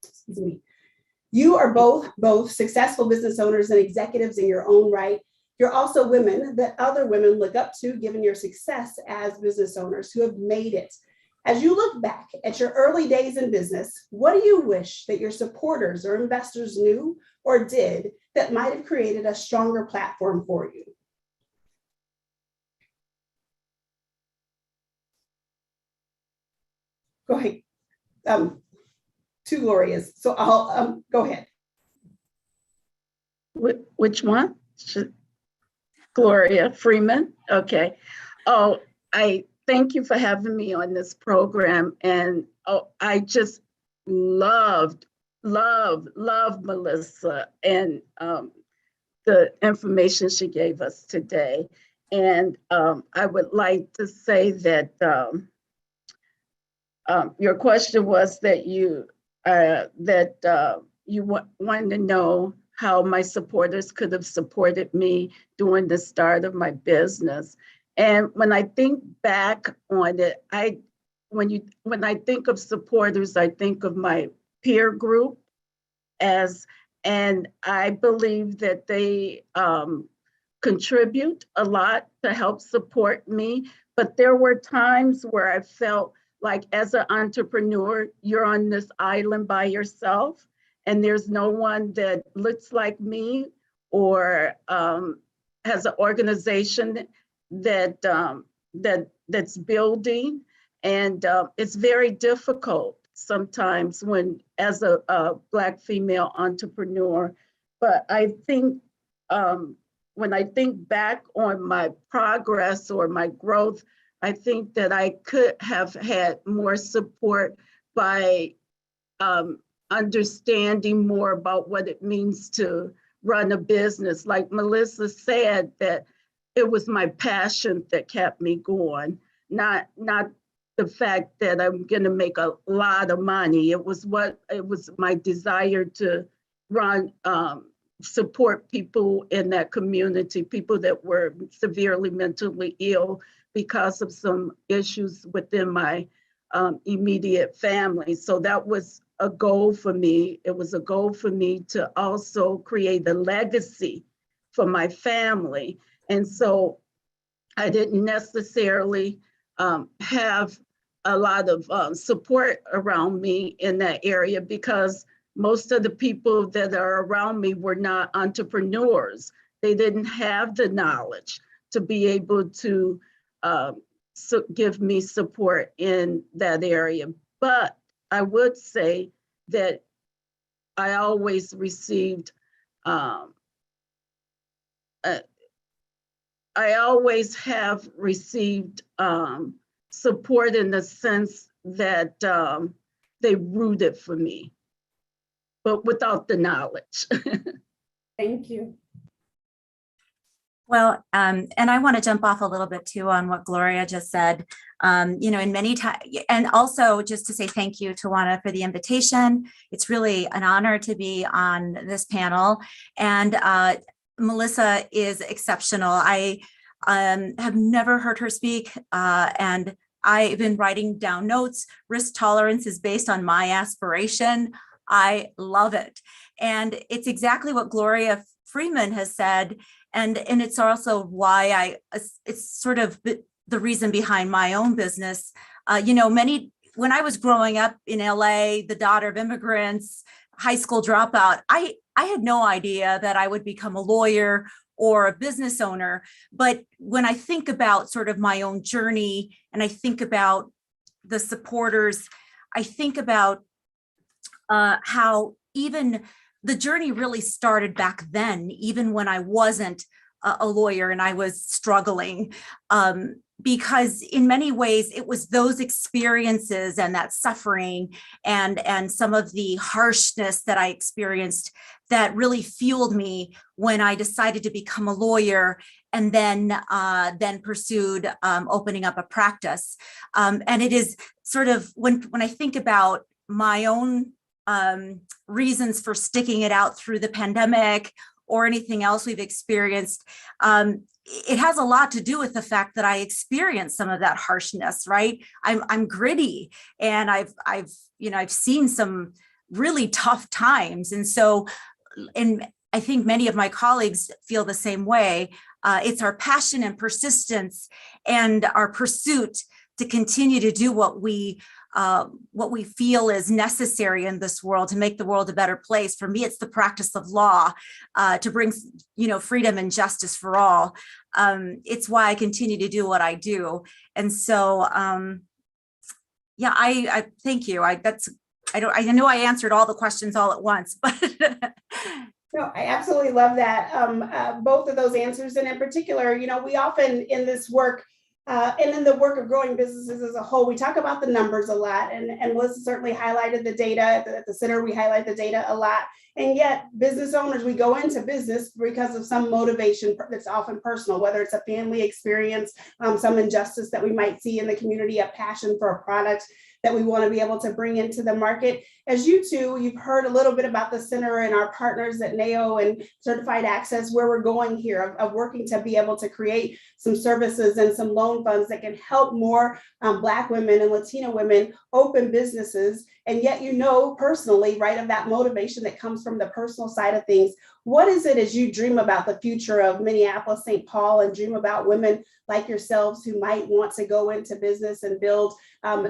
Excuse me. You are both successful business owners and executives in your own right. You're also women that other women look up to, given your success as business owners who have made it. As you look back at your early days in business, what do you wish that your supporters or investors knew or did that might have created a stronger platform for you? Go ahead. 2 Glorias. So I'll go ahead. Which one? Gloria Freeman. Okay. Oh, I thank you for having me on this program. And I just loved Melissa and the information she gave us today. And I would like to say that your question was that you wanted to know how my supporters could have supported me during the start of my business. And when I think back on it, when I think of supporters, I think of my peer group and I believe that they contribute a lot to help support me. But there were times where I felt like, as an entrepreneur, you're on this island by yourself, and there's no one that looks like me or has an organization that's building, and it's very difficult sometimes as a Black female entrepreneur. But I think when I think back on my progress or my growth, I think that I could have had more support by understanding more about what it means to run a business. Like Melissa said, that it was my passion that kept me going, not the fact that I'm going to make a lot of money. It was my desire to support people in that community, people that were severely mentally ill because of some issues within my immediate family. So that was a goal for me. It was a goal for me to also create a legacy for my family. And so I didn't necessarily have a lot of support around me in that area, because most of the people that are around me were not entrepreneurs. They didn't have the knowledge to be able to give me support in that area. But I would say that I always received, I always have received support in the sense that they rooted for me, but without the knowledge. Thank you. Well, and I want to jump off a little bit too on what Gloria just said. In many times, and also just to say thank you to Joanna for the invitation. It's really an honor to be on this panel, and Melissa is exceptional. I have never heard her speak, and I've been writing down notes. Risk tolerance is based on my aspiration. I love it, and it's exactly what Gloria Freeman has said. And it's also why it's sort of the reason behind my own business. When I was growing up in LA, the daughter of immigrants, high school dropout, I had no idea that I would become a lawyer or a business owner. But when I think about sort of my own journey, and I think about the supporters, I think about how even the journey really started back then, even when I wasn't a lawyer and I was struggling, because in many ways it was those experiences and that suffering and some of the harshness that I experienced that really fueled me when I decided to become a lawyer, and then pursued opening up a practice. And it is sort of when I think about my own reasons for sticking it out through the pandemic or anything else we've experienced, it has a lot to do with the fact that I experienced some of that harshness, right? I'm gritty, and I've seen some really tough times. And so, and I think many of my colleagues feel the same way. It's our passion and persistence and our pursuit to continue to do what we feel is necessary in this world to make the world a better place. For me, it's the practice of law to bring, freedom and justice for all. It's why I continue to do what I do. And so, I thank you. I know I answered all the questions all at once, but. No, I absolutely love that. Both of those answers. And in particular, we often in this work And in the work of growing businesses as a whole, we talk about the numbers a lot, and Melissa certainly highlighted the data. At the center, we highlight the data a lot. And yet business owners, we go into business because of some motivation that's often personal, whether it's a family experience, some injustice that we might see in the community, a passion for a product that we want to be able to bring into the market. As you two, you've heard a little bit about the center and our partners at NAO and Certified Access, where we're going here of working to be able to create some services and some loan funds that can help more Black women and Latina women open businesses. And yet, you know, personally, right, of that motivation that comes from the personal side of things. What is it as you dream about the future of Minneapolis, St. Paul, and dream about women like yourselves who might want to go into business and build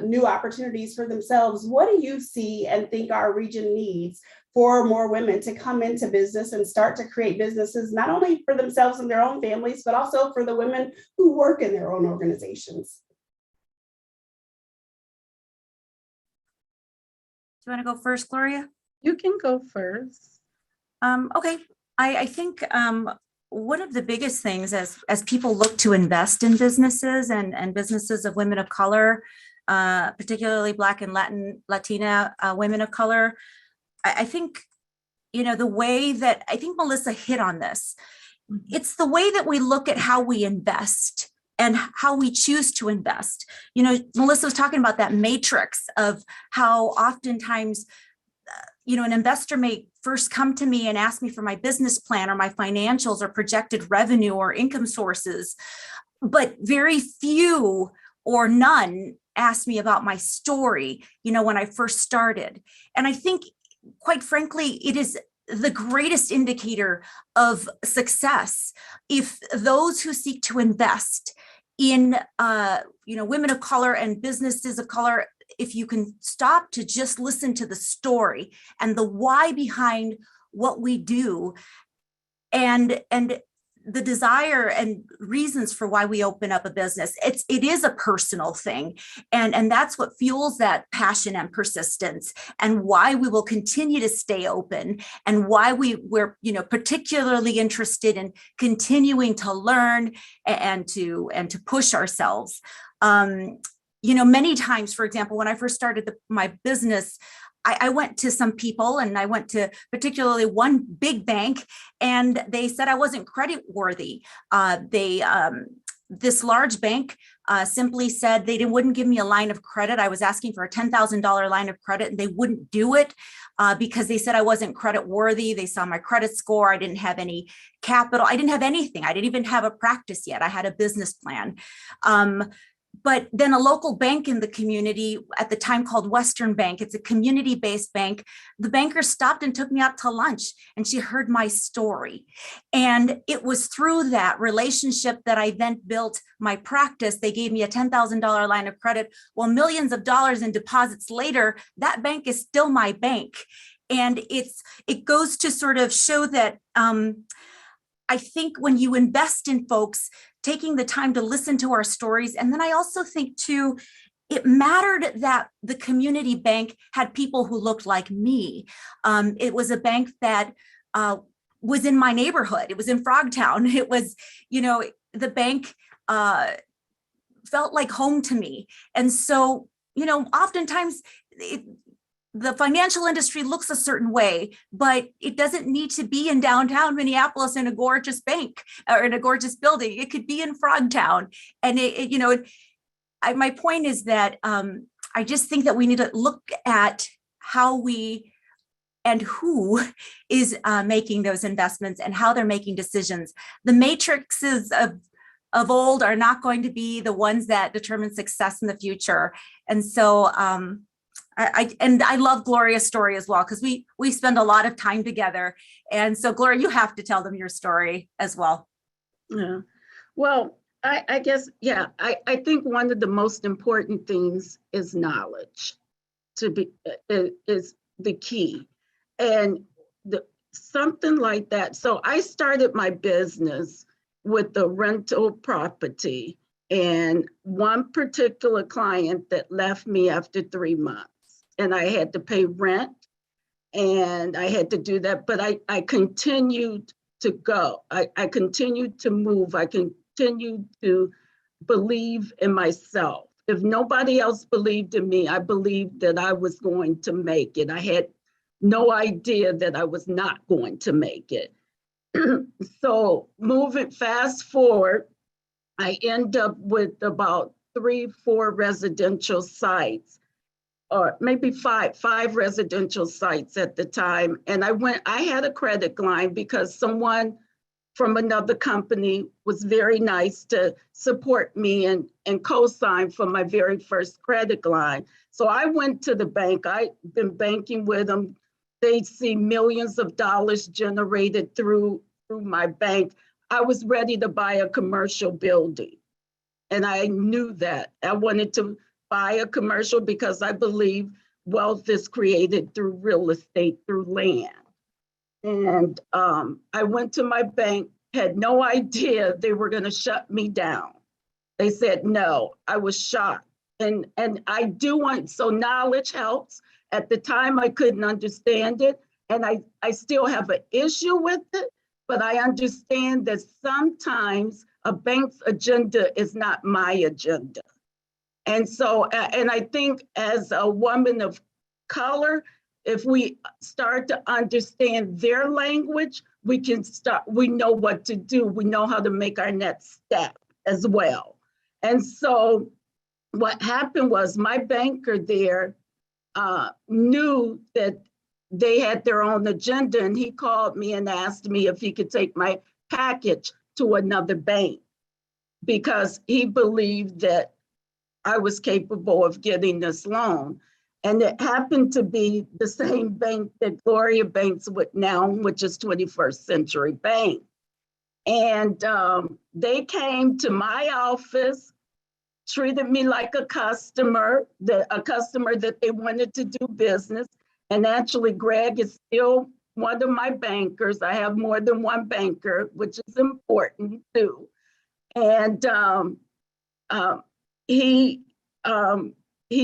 new opportunities for themselves? What do you see and think our region needs for more women to come into business and start to create businesses, not only for themselves and their own families, but also for the women who work in their own organizations? Do you want to go first, Gloria? You can go first. Okay, I think one of the biggest things as people look to invest in businesses and businesses of women of color, particularly Black and Latina women of color, I think, you know, the way that I think Melissa hit on this, it's the way that we look at how we invest and how we choose to invest. You know, Melissa was talking about that matrix of how oftentimes, you know, an investor may first come to me and ask me for my business plan or my financials or projected revenue or income sources, but very few or none ask me about my story, you know, when I first started. And I think, quite frankly, it is the greatest indicator of success if those who seek to invest in, you know, women of color and businesses of color, if you can stop to just listen to the story and the why behind what we do, and the desire and reasons for why we open up a business, it is a personal thing, and that's what fuels that passion and persistence, and why we will continue to stay open, and why we're, you know, particularly interested in continuing to learn and to push ourselves. You know, many times, for example, when I first started my business, I went to some people, and I went to particularly one big bank, and they said I wasn't credit worthy. This large bank simply said they wouldn't give me a line of credit. I was asking for a $10,000 line of credit, and they wouldn't do it because they said I wasn't credit worthy. They saw my credit score. I didn't have any capital. I didn't have anything. I didn't even have a practice yet. I had a business plan. But then a local bank in the community at the time called Western Bank, it's a community-based bank. The banker stopped and took me out to lunch, and she heard my story. And it was through that relationship that I then built my practice. They gave me a $10,000 line of credit. Well, millions of dollars in deposits later, that bank is still my bank. And it goes to sort of show that I think when you invest in folks, taking the time to listen to our stories. And then I also think too, it mattered that the community bank had people who looked like me. It was a bank that was in my neighborhood. It was in Frogtown. It was, you know, the bank felt like home to me. And so, you know, oftentimes the financial industry looks a certain way, but it doesn't need to be in downtown Minneapolis in a gorgeous bank or in a gorgeous building. It could be in Frogtown. And you know, my point is that I just think that we need to look at how we and who is making those investments and how they're making decisions. The matrices of old are not going to be the ones that determine success in the future. And so I love Gloria's story as well, because we spend a lot of time together. And so Gloria, you have to tell them your story as well. Yeah. Well, I guess, yeah, I think one of the most important things is knowledge is the key. And something like that. So I started my business with the rental property and one particular client that left me after 3 months. And I had to pay rent and I had to do that, but I continued to go. I continued to move. I continued to believe in myself. If nobody else believed in me, I believed that I was going to make it. I had no idea that I was not going to make it. So moving fast forward, I end up with about 3-4 residential sites, or maybe five residential sites at the time. And I had a credit line because someone from another company was very nice to support me and co-sign for my very first credit line. So I went to the bank. I've been banking with them. They see millions of dollars generated through my bank. I was ready to buy a commercial building. And I knew that. I wanted to buy a commercial because I believe wealth is created through real estate, through land. And I went to my bank, had no idea they were going to shut me down. They said no. I was shocked. And I do want, so knowledge helps. At the time, I couldn't understand it. And I still have an issue with it, but I understand that sometimes a bank's agenda is not my agenda. And so, and I think as a woman of color, if we start to understand their language, we know what to do. We know how to make our next step as well. And so what happened was my banker there knew that they had their own agenda, and he called me and asked me if he could take my package to another bank because he believed that I was capable of getting this loan. And it happened to be the same bank that Gloria banks with now, which is 21st Century Bank. And they came to my office, treated me like a customer that they wanted to do business. And actually, Greg is still one of my bankers. I have more than one banker, which is important too. And he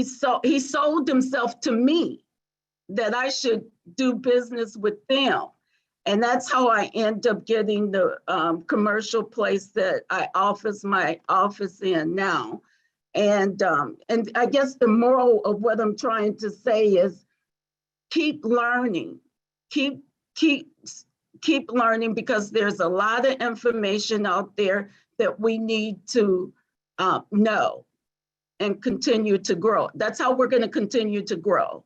sold himself to me that I should do business with them. And that's how I end up getting the commercial place that I office my office in now. And I guess the moral of what I'm trying to say is keep learning, keep learning, because there's a lot of information out there that we need to know and continue to grow. That's how we're going to continue to grow.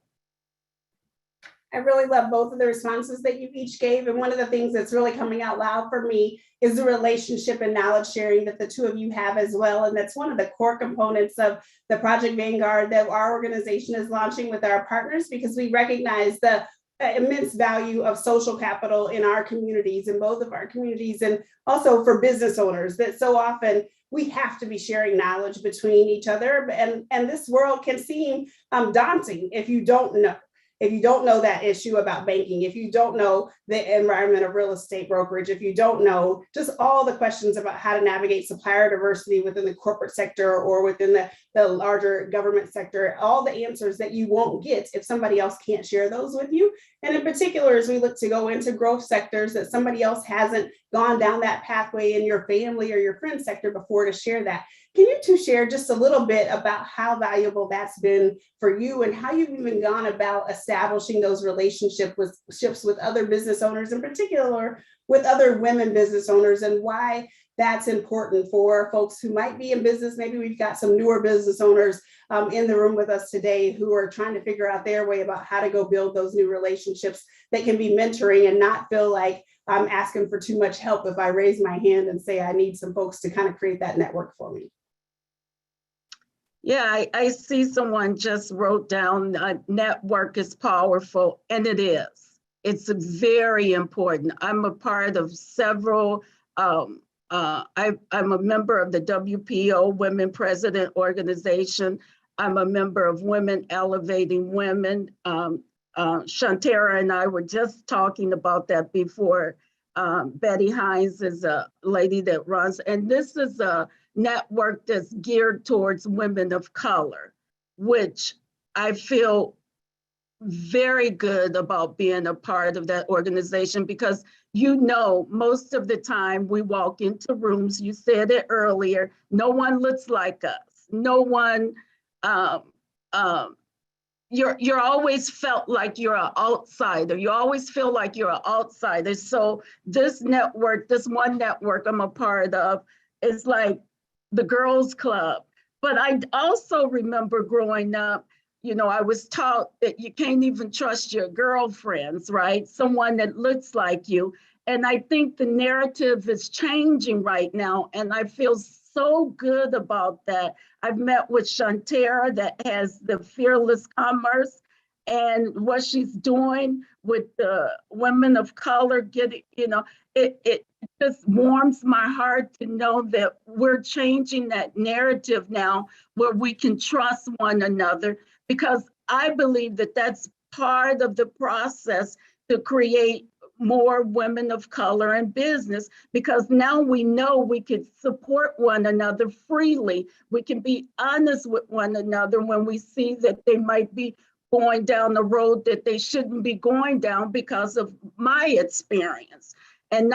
I really love both of the responses that you each gave. And one of the things that's really coming out loud for me is the relationship and knowledge sharing that the two of you have as well. And that's one of the core components of the Project Vanguard that our organization is launching with our partners, because we recognize the immense value of social capital in our communities, in both of our communities, and also for business owners, that so often we have to be sharing knowledge between each other. And this world can seem daunting if you don't know. If you don't know that issue about banking, if you don't know the environment of real estate brokerage, if you don't know just all the questions about how to navigate supplier diversity within the corporate sector or within the larger government sector, all the answers that you won't get if somebody else can't share those with you. And in particular, as we look to go into growth sectors that somebody else hasn't gone down that pathway in your family or your friend sector before to share that. Can you two share just a little bit about how valuable that's been for you and how you've even gone about establishing those relationships with other business owners, in particular with other women business owners, and why that's important for folks who might be in business? Maybe we've got some newer business owners in the room with us today who are trying to figure out their way about how to go build those new relationships that can be mentoring and not feel like I'm asking for too much help if I raise my hand and say I need some folks to kind of create that network for me. Yeah, I see someone just wrote down network is powerful, and it is. It's very important. I'm a part of several, I'm a member of the WPO Women President Organization. I'm a member of Women Elevating Women. Shantara and I were just talking about that before. Betty Hines is a lady that runs, and this is a network that's geared towards women of color, which I feel very good about being a part of that organization because, you know, most of the time we walk into rooms, you said it earlier, no one looks like us. No one, you're always felt like you're an outsider. You always feel like you're an outsider. So this network, this one network I'm a part of, is like the girls' club. But I also remember growing up, you know, I was taught that you can't even trust your girlfriends, right? Someone that looks like you. And I think the narrative is changing right now. And I feel so good about that. I've met with Shantara that has the Fearless Commerce and what she's doing with the women of color getting, you know, it just warms my heart to know that we're changing that narrative now where we can trust one another, because I believe that that's part of the process to create more women of color in business, because now we know we can support one another freely. We can be honest with one another when we see that they might be going down the road that they shouldn't be going down because of my experience, and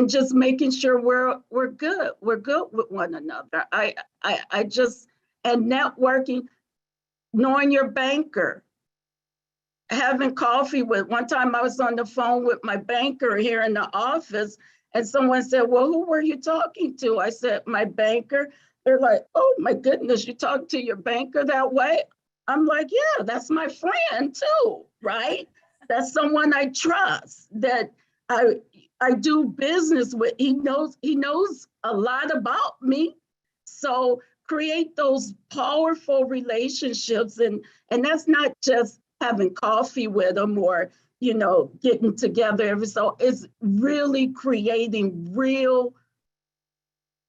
just making sure we're good with one another. I just, and networking, knowing your banker, having coffee with. One time I was on the phone with my banker here in the office, and someone said, well, who were you talking to? I said, my banker. They're like, oh my goodness, you talk to your banker that way? I'm like, yeah, that's my friend too, right? That's someone I trust, that I do business with. He knows a lot about me. So create those powerful relationships, and that's not just having coffee with them or, you know, getting together every so. It's really creating real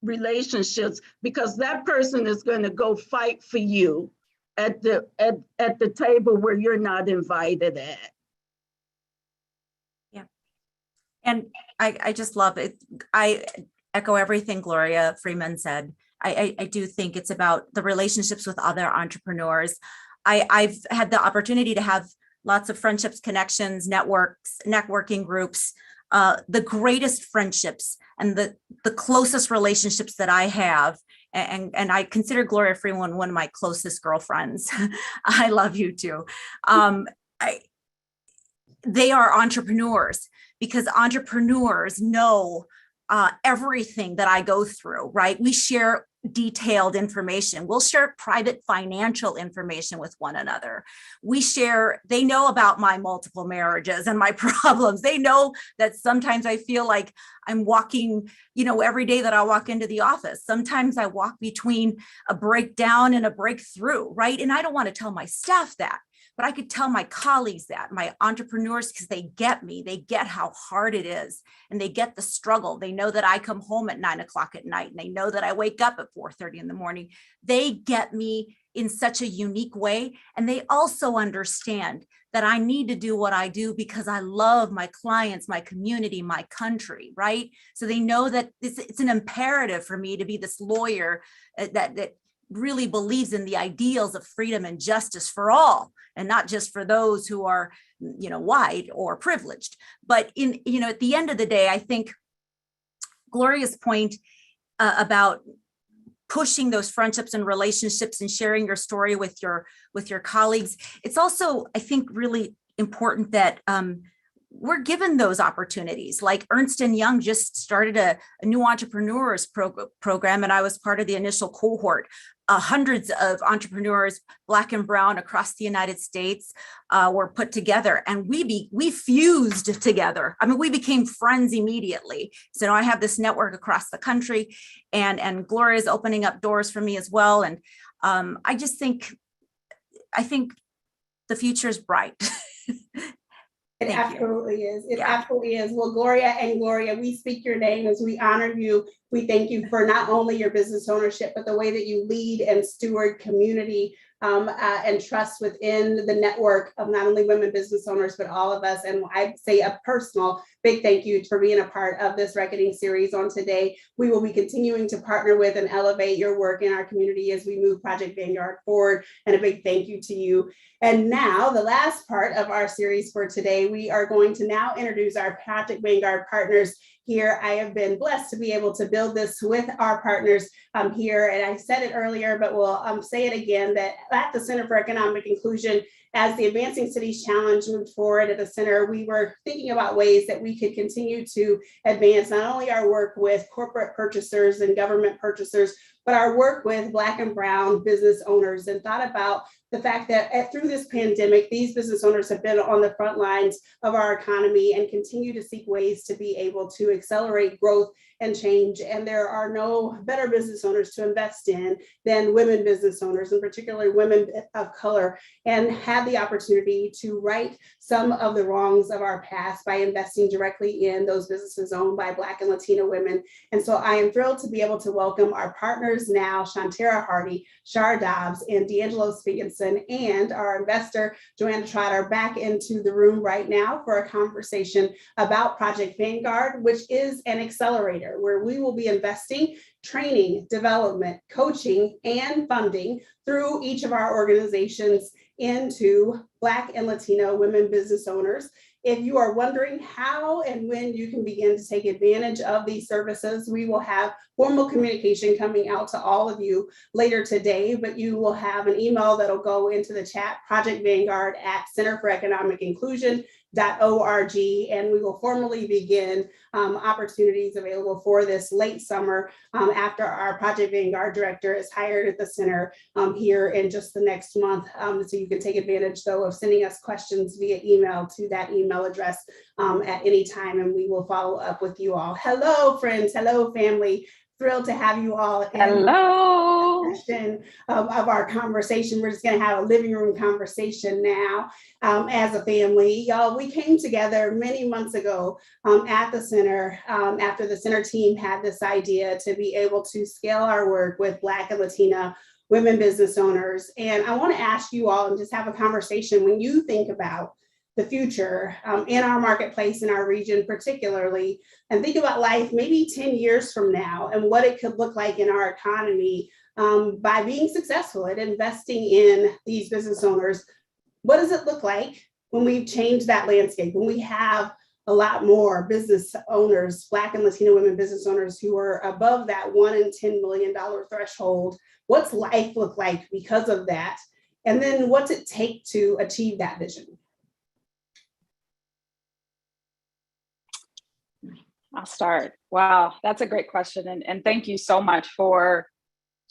relationships, because that person is going to go fight for you at the table where you're not invited at. Yeah. And I just love it. I echo everything Gloria Freeman said. I do think it's about the relationships with other entrepreneurs. I've had the opportunity to have lots of friendships, connections, networking groups. The greatest friendships and the closest relationships that I have, and I consider Gloria Freeman one of my closest girlfriends. I love you too. They are entrepreneurs, because entrepreneurs know everything that I go through, right? We share detailed information. We'll share private financial information with one another. They know about my multiple marriages and my problems. They know that sometimes I feel like I'm walking, you know, every day that I walk into the office. Sometimes I walk between a breakdown and a breakthrough, right? And I don't want to tell my staff that, but I could tell my colleagues that, my entrepreneurs, because they get me, they get how hard it is, and they get the struggle. They know that I come home at 9 o'clock at night, and they know that I wake up at 4:30 in the morning. They get me in such a unique way. And they also understand that I need to do what I do because I love my clients, my community, my country, right? So they know that it's an imperative for me to be this lawyer that really believes in the ideals of freedom and justice for all, and not just for those who are, you know, white or privileged. But at the end of the day, I think Gloria's point about pushing those friendships and relationships and sharing your story with your colleagues, it's also, I think, really important that we're given those opportunities. Like Ernst & Young just started a new entrepreneurs program, and I was part of the initial cohort. Hundreds of entrepreneurs, Black and brown, across the United States were put together, and we fused together. I mean, we became friends immediately. So now I have this network across the country, and Gloria is opening up doors for me as well. And I think the future is bright. It absolutely is. It absolutely is. Well, Gloria, we speak your name as we honor you. We thank you for not only your business ownership, but the way that you lead and steward community and trust within the network of not only women business owners, but all of us. And I say a personal big thank you for being a part of this Reckoning series on today. We will be continuing to partner with and elevate your work in our community as we move Project Vanguard forward. And a big thank you to you. And now the last part of our series for today, we are going to now introduce our Project Vanguard partners here. I have been blessed to be able to build this with our partners here. And I said it earlier, but we'll say it again, that at the Center for Economic Inclusion, as the Advancing Cities Challenge moved forward at the center, we were thinking about ways that we could continue to advance not only our work with corporate purchasers and government purchasers, but our work with Black and Brown business owners, and thought about the fact that through this pandemic, these business owners have been on the front lines of our economy and continue to seek ways to be able to accelerate growth and change. And there are no better business owners to invest in than women business owners, and particularly women of color, and have the opportunity to right some of the wrongs of our past by investing directly in those businesses owned by Black and Latino women. And so I am thrilled to be able to welcome our partners now, Shantara Hardy, Shar Dobbs, and D'Angelo Spigenson, and our investor, Joanna Trotter, back into the room right now for a conversation about Project Vanguard, which is an accelerator where we will be investing, training, development, coaching, and funding through each of our organizations into Black and Latino women business owners. If you are wondering how and when you can begin to take advantage of these services, we will have formal communication coming out to all of you later today, but you will have an email that'll go into the chat, Project Vanguard at Center for Economic Inclusion.org, and we will formally begin opportunities available for this late summer after our Project Vanguard director is hired at the center here in just the next month. So you can take advantage though of sending us questions via email to that email address at any time, and we will follow up with you all. Hello, friends. Hello, family. Thrilled to have you all. Hello. Of our conversation. We're just going to have a living room conversation now as a family. Y'all, we came together many months ago at the center after the center team had this idea to be able to scale our work with Black and Latina women business owners. And I want to ask you all and just have a conversation when you think about the future in our marketplace, in our region particularly, and think about life maybe 10 years from now and what it could look like in our economy by being successful at investing in these business owners. What does it look like when we've changed that landscape, when we have a lot more business owners, Black and Latino women business owners who are above that $1 in $10 million threshold? What's life look like because of that? And then what's it take to achieve that vision? I'll start. Wow, that's a great question. And thank you so much for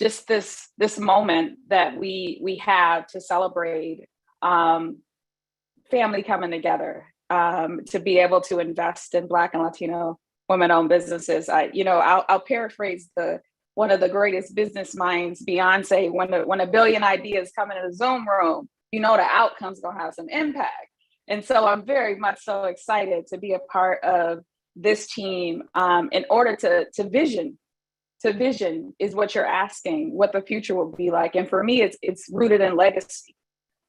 just this moment that we have to celebrate family coming together to be able to invest in Black and Latino women-owned businesses. I'll paraphrase one of the greatest business minds, Beyonce, when a billion ideas come into the Zoom room, the outcome's gonna have some impact. And so I'm very much so excited to be a part of this team in order to vision is what you're asking, what the future will be like. And for me, it's rooted in legacy,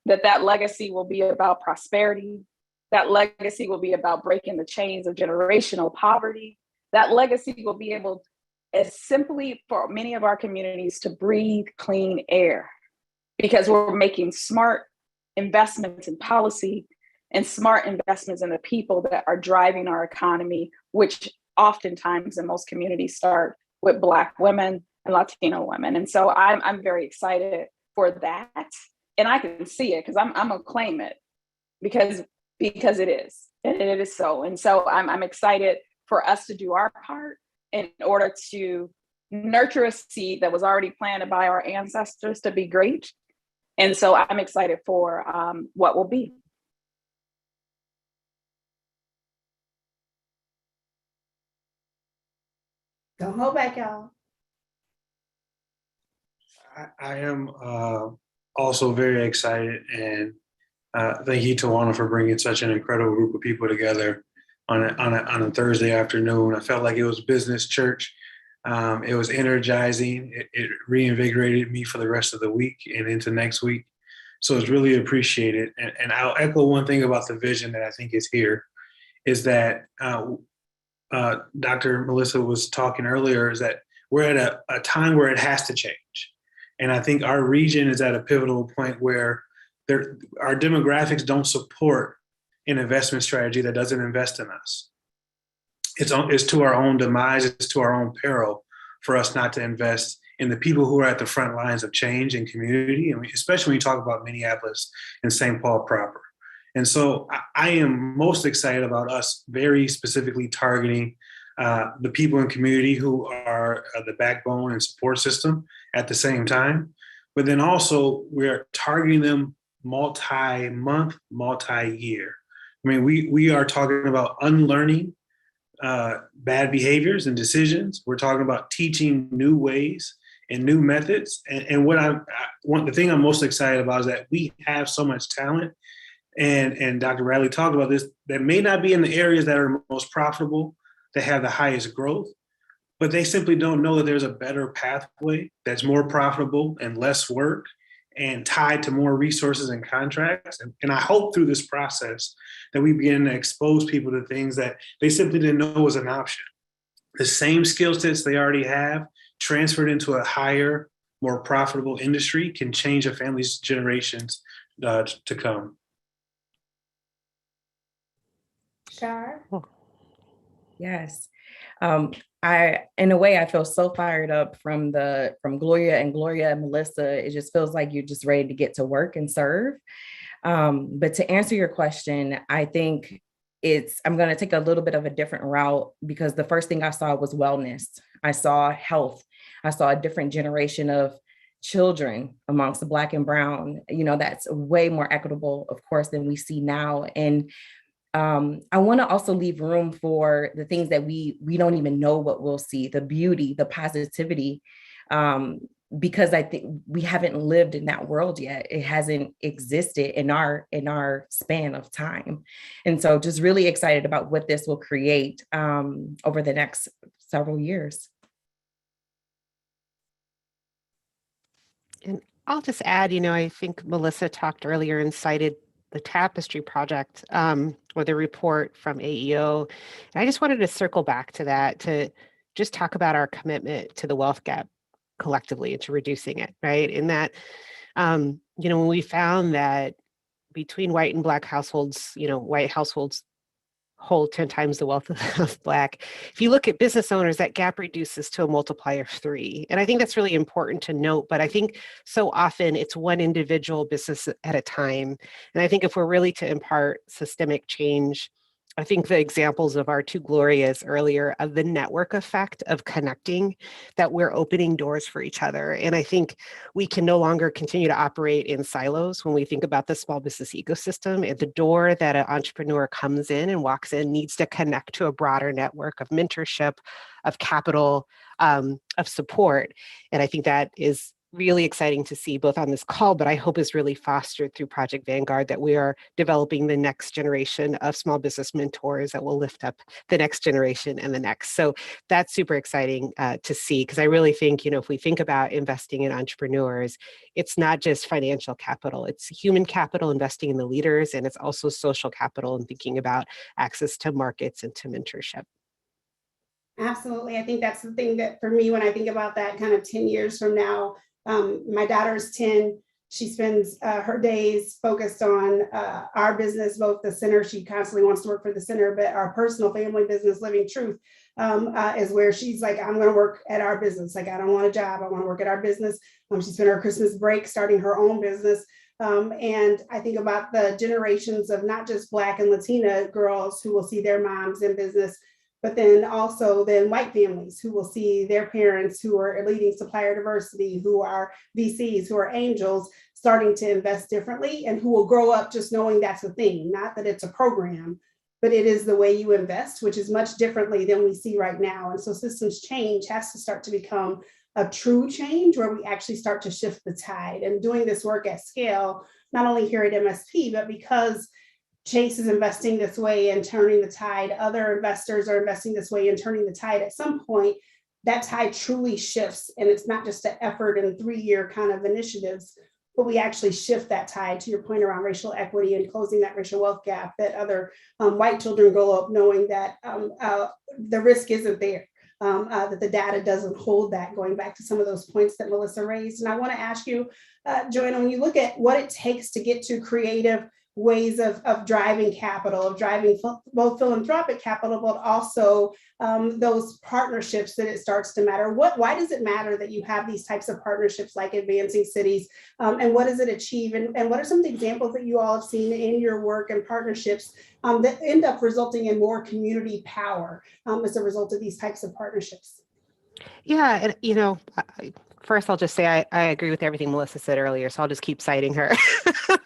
that legacy will be about prosperity. That legacy will be about breaking the chains of generational poverty. That legacy will be able, as simply for many of our communities, to breathe clean air, because we're making smart investments in policy and smart investments in the people that are driving our economy, which oftentimes in most communities start with Black women and Latino women. And so I'm very excited for that. And I can see it because I'm gonna claim it because it is, and it is so. And so I'm excited for us to do our part in order to nurture a seed that was already planted by our ancestors to be great. And so I'm excited for what will be. Don't hold back, y'all. I am also very excited, and thank you, Tawana, for bringing such an incredible group of people together on a Thursday afternoon. I felt like it was business church. It was energizing. It reinvigorated me for the rest of the week and into next week. So it's really appreciated. And I'll echo one thing about the vision that I think is here, is that Dr. Melissa was talking earlier, is that we're at a time where it has to change. And I think our region is at a pivotal point where our demographics don't support an investment strategy that doesn't invest in us. It's to our own demise, it's to our own peril for us not to invest in the people who are at the front lines of change in community, and especially when you talk about Minneapolis and St. Paul proper. And so I am most excited about us very specifically targeting the people in community who are the backbone and support system at the same time. But then also we're targeting them multi-month, multi-year. I mean, we are talking about unlearning bad behaviors and decisions. We're talking about teaching new ways and new methods. And what the thing I'm most excited about is that we have so much talent. And Dr. Riley talked about this, that may not be in the areas that are most profitable, that have the highest growth, but they simply don't know that there's a better pathway that's more profitable and less work and tied to more resources and contracts. And I hope through this process that we begin to expose people to things that they simply didn't know was an option. The same skill sets they already have transferred into a higher, more profitable industry can change a family's generations to come. Shar? Yes. In a way, I feel so fired up from Gloria and Melissa. It just feels like you're just ready to get to work and serve. But to answer your question, I think I'm going to take a little bit of a different route, because the first thing I saw was wellness. I saw health. I saw a different generation of children amongst the Black and Brown. That's way more equitable, of course, than we see now. And I want to also leave room for the things that we don't even know what we'll see, the beauty, the positivity, because I think we haven't lived in that world yet. It hasn't existed in our span of time. And so just really excited about what this will create over the next several years. And I'll just add, I think Melissa talked earlier and cited the Tapestry project or the report from AEO. And I just wanted to circle back to that to just talk about our commitment to the wealth gap collectively and to reducing it, right? In that, when we found that between white and Black households, white households hold 10 times the wealth of Black. If you look at business owners, that gap reduces to a multiplier of 3. And I think that's really important to note, but I think so often it's one individual business at a time. And I think if we're really to impart systemic change, I think the examples of our two Glorias earlier of the network effect of connecting, that we're opening doors for each other. And I think we can no longer continue to operate in silos when we think about the small business ecosystem. At the door that an entrepreneur comes in and walks in needs to connect to a broader network of mentorship, of capital, of support. And I think that is really exciting to see both on this call, but I hope is really fostered through Project Vanguard, that we are developing the next generation of small business mentors that will lift up the next generation and the next. So that's super exciting to see, because I really think, if we think about investing in entrepreneurs, it's not just financial capital, it's human capital, investing in the leaders, and it's also social capital and thinking about access to markets and to mentorship. Absolutely. I think that's the thing that for me, when I think about that kind of 10 years from now, my daughter's 10. She spends her days focused on our business, both the center. She constantly wants to work for the center, but our personal family business, Living Truth, is where she's like, I'm going to work at our business. Like, I don't want a job. I want to work at our business. She spent her Christmas break starting her own business. And I think about the generations of not just Black and Latina girls who will see their moms in business, but then also white families who will see their parents who are leading supplier diversity, who are VCs, who are angels, starting to invest differently, and who will grow up just knowing that's a thing, not that it's a program, but it is the way you invest, which is much differently than we see right now. And so systems change has to start to become a true change where we actually start to shift the tide. And doing this work at scale, not only here at MSP, but because Chase is investing this way and turning the tide, other investors are investing this way and turning the tide. At some point, that tide truly shifts, and it's not just an effort and 3-year kind of initiatives, but we actually shift that tide, to your point around racial equity and closing that racial wealth gap, that other white children grow up knowing that the risk isn't there. That the data doesn't hold that, going back to some of those points that Melissa raised. And I want to ask you, Joanna, when you look at what it takes to get to creative ways of driving capital, of driving both philanthropic capital, but also those partnerships, that it starts to matter. Why does it matter that you have these types of partnerships like Advancing Cities, and what does it achieve? And what are some of the examples that you all have seen in your work and partnerships that end up resulting in more community power as a result of these types of partnerships? Yeah, and first I'll just say I agree with everything Melissa said earlier, so I'll just keep citing her.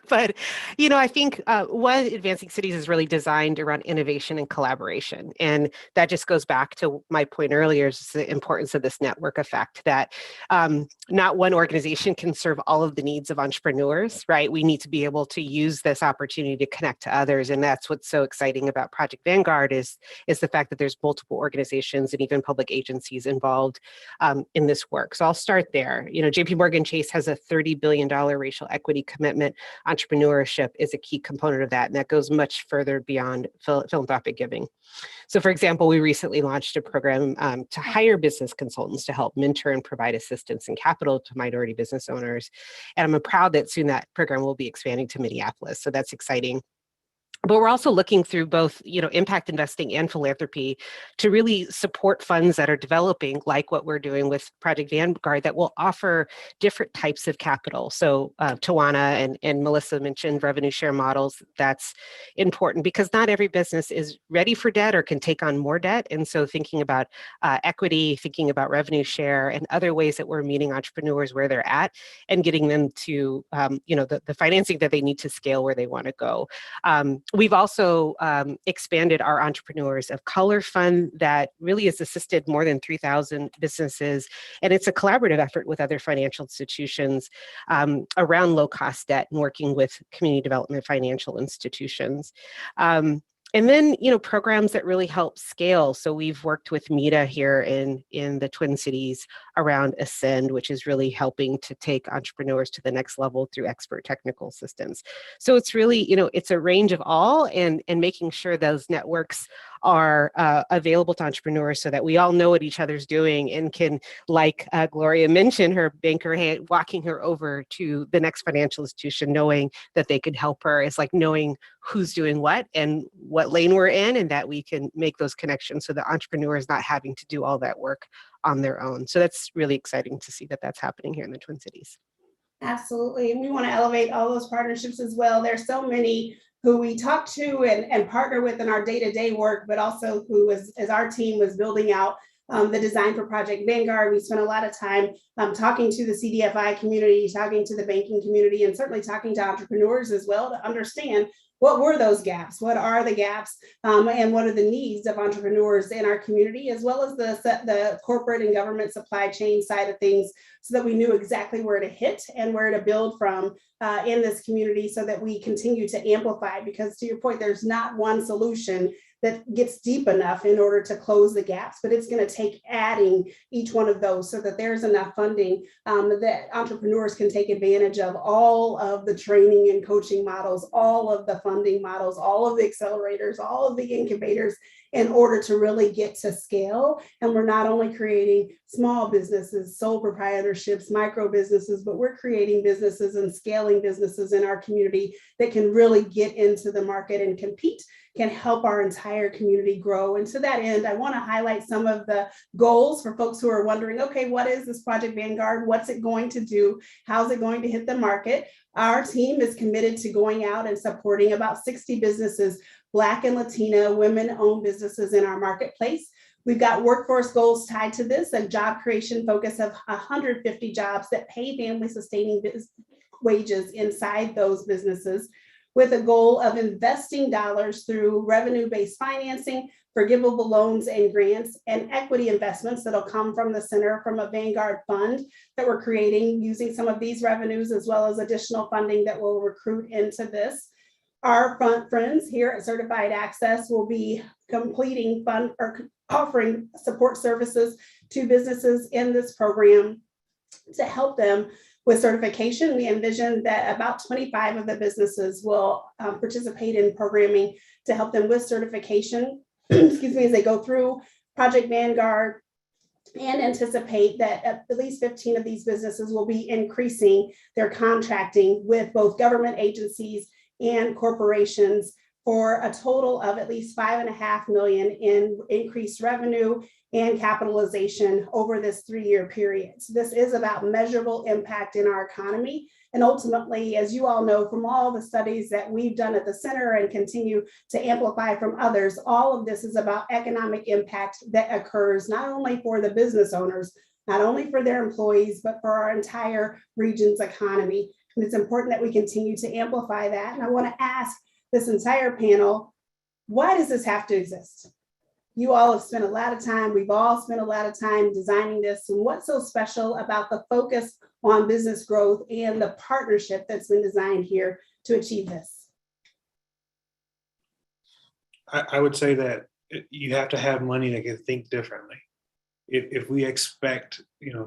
But, I think one, Advancing Cities is really designed around innovation and collaboration. And that just goes back to my point earlier, is the importance of this network effect, that not one organization can serve all of the needs of entrepreneurs, right? We need to be able to use this opportunity to connect to others. And that's what's so exciting about Project Vanguard is the fact that there's multiple organizations and even public agencies involved in this work. So I'll start there. JP Morgan Chase has a $30 billion racial equity commitment. Entrepreneurship is a key component of that, and that goes much further beyond philanthropic giving. So, for example, we recently launched a program to hire business consultants to help mentor and provide assistance and capital to minority business owners. And I'm proud that soon that program will be expanding to Minneapolis. So that's exciting. But we're also looking through both, impact investing and philanthropy to really support funds that are developing, like what we're doing with Project Vanguard, that will offer different types of capital. So Joanna and Melissa mentioned revenue share models. That's important because not every business is ready for debt or can take on more debt. And so thinking about equity, thinking about revenue share and other ways that we're meeting entrepreneurs where they're at and getting them to, the financing that they need to scale where they want to go. We've also expanded our Entrepreneurs of Color Fund that really has assisted more than 3,000 businesses. And it's a collaborative effort with other financial institutions around low-cost debt and working with community development financial institutions. And then, programs that really help scale. So we've worked with MEDA here in the Twin Cities around Ascend, which is really helping to take entrepreneurs to the next level through expert technical assistance. So it's really, it's a range of all and making sure those networks are available to entrepreneurs so that we all know what each other's doing and can, like Gloria mentioned, her banker walking her over to the next financial institution, knowing that they could help her is like knowing who's doing what and what lane we're in, and that we can make those connections so the entrepreneur is not having to do all that work on their own. So that's really exciting to see that that's happening here in the Twin Cities. Absolutely. And we want to elevate all those partnerships as well. There's so many who we talk to and partner with in our day-to-day work, but also who, as our team was building out the design for Project Vanguard, we spent a lot of time talking to the CDFI community, talking to the banking community, and certainly talking to entrepreneurs as well to understand what were those gaps, what are the gaps, and what are the needs of entrepreneurs in our community, as well as the corporate and government supply chain side of things, so that we knew exactly where to hit and where to build from in this community so that we continue to amplify. Because to your point, there's not one solution that gets deep enough in order to close the gaps, but it's going to take adding each one of those so that there's enough funding that entrepreneurs can take advantage of all of the training and coaching models, all of the funding models, all of the accelerators, all of the incubators, in order to really get to scale. And we're not only creating small businesses, sole proprietorships, micro businesses, but we're creating businesses and scaling businesses in our community that can really get into the market and compete, can help our entire community grow. And to that end, I want to highlight some of the goals for folks who are wondering, okay, what is this Project Vanguard? What's it going to do? How's it going to hit the market? Our team is committed to going out and supporting about 60 businesses, Black and Latina women-owned businesses in our marketplace. We've got workforce goals tied to this, a job creation focus of 150 jobs that pay family-sustaining wages inside those businesses, with a goal of investing dollars through revenue-based financing, forgivable loans and grants, and equity investments that'll come from the center from a Vanguard fund that we're creating using some of these revenues, as well as additional funding that will recruit into this. Our friends here at Certified Access will be completing fund or offering support services to businesses in this program to help them with certification. We envision that about 25 of the businesses will participate in programming to help them with certification, excuse me, as they go through Project Vanguard, and anticipate that at least 15 of these businesses will be increasing their contracting with both government agencies and corporations for a total of at least $5.5 million in increased revenue and capitalization over this 3-year period. So this is about measurable impact in our economy. And ultimately, as you all know from all the studies that we've done at the center and continue to amplify from others, all of this is about economic impact that occurs not only for the business owners, not only for their employees, but for our entire region's economy. And it's important that we continue to amplify that. And I want to ask this entire panel, why does this have to exist? You all have spent a lot of time, we've all spent a lot of time designing this, and what's so special about the focus on business growth and the partnership that's been designed here to achieve this? I would say that you have to have money that can think differently. If we expect,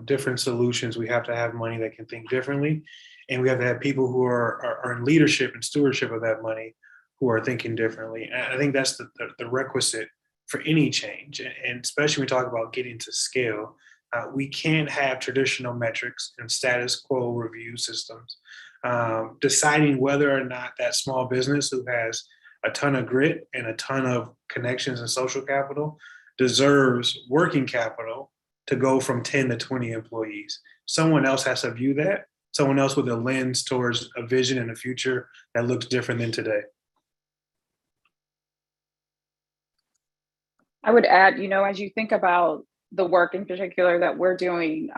different solutions, we have to have money that can think differently, and we have to have people who are in leadership and stewardship of that money who are thinking differently. And I think that's the requisite for any change, and especially when we talk about getting to scale. We can't have traditional metrics and status quo review systems deciding whether or not that small business who has a ton of grit and a ton of connections and social capital deserves working capital to go from 10 to 20 employees. Someone else has to view that, someone else with a lens towards a vision and a future that looks different than today. I would add, as you think about the work in particular that we're doing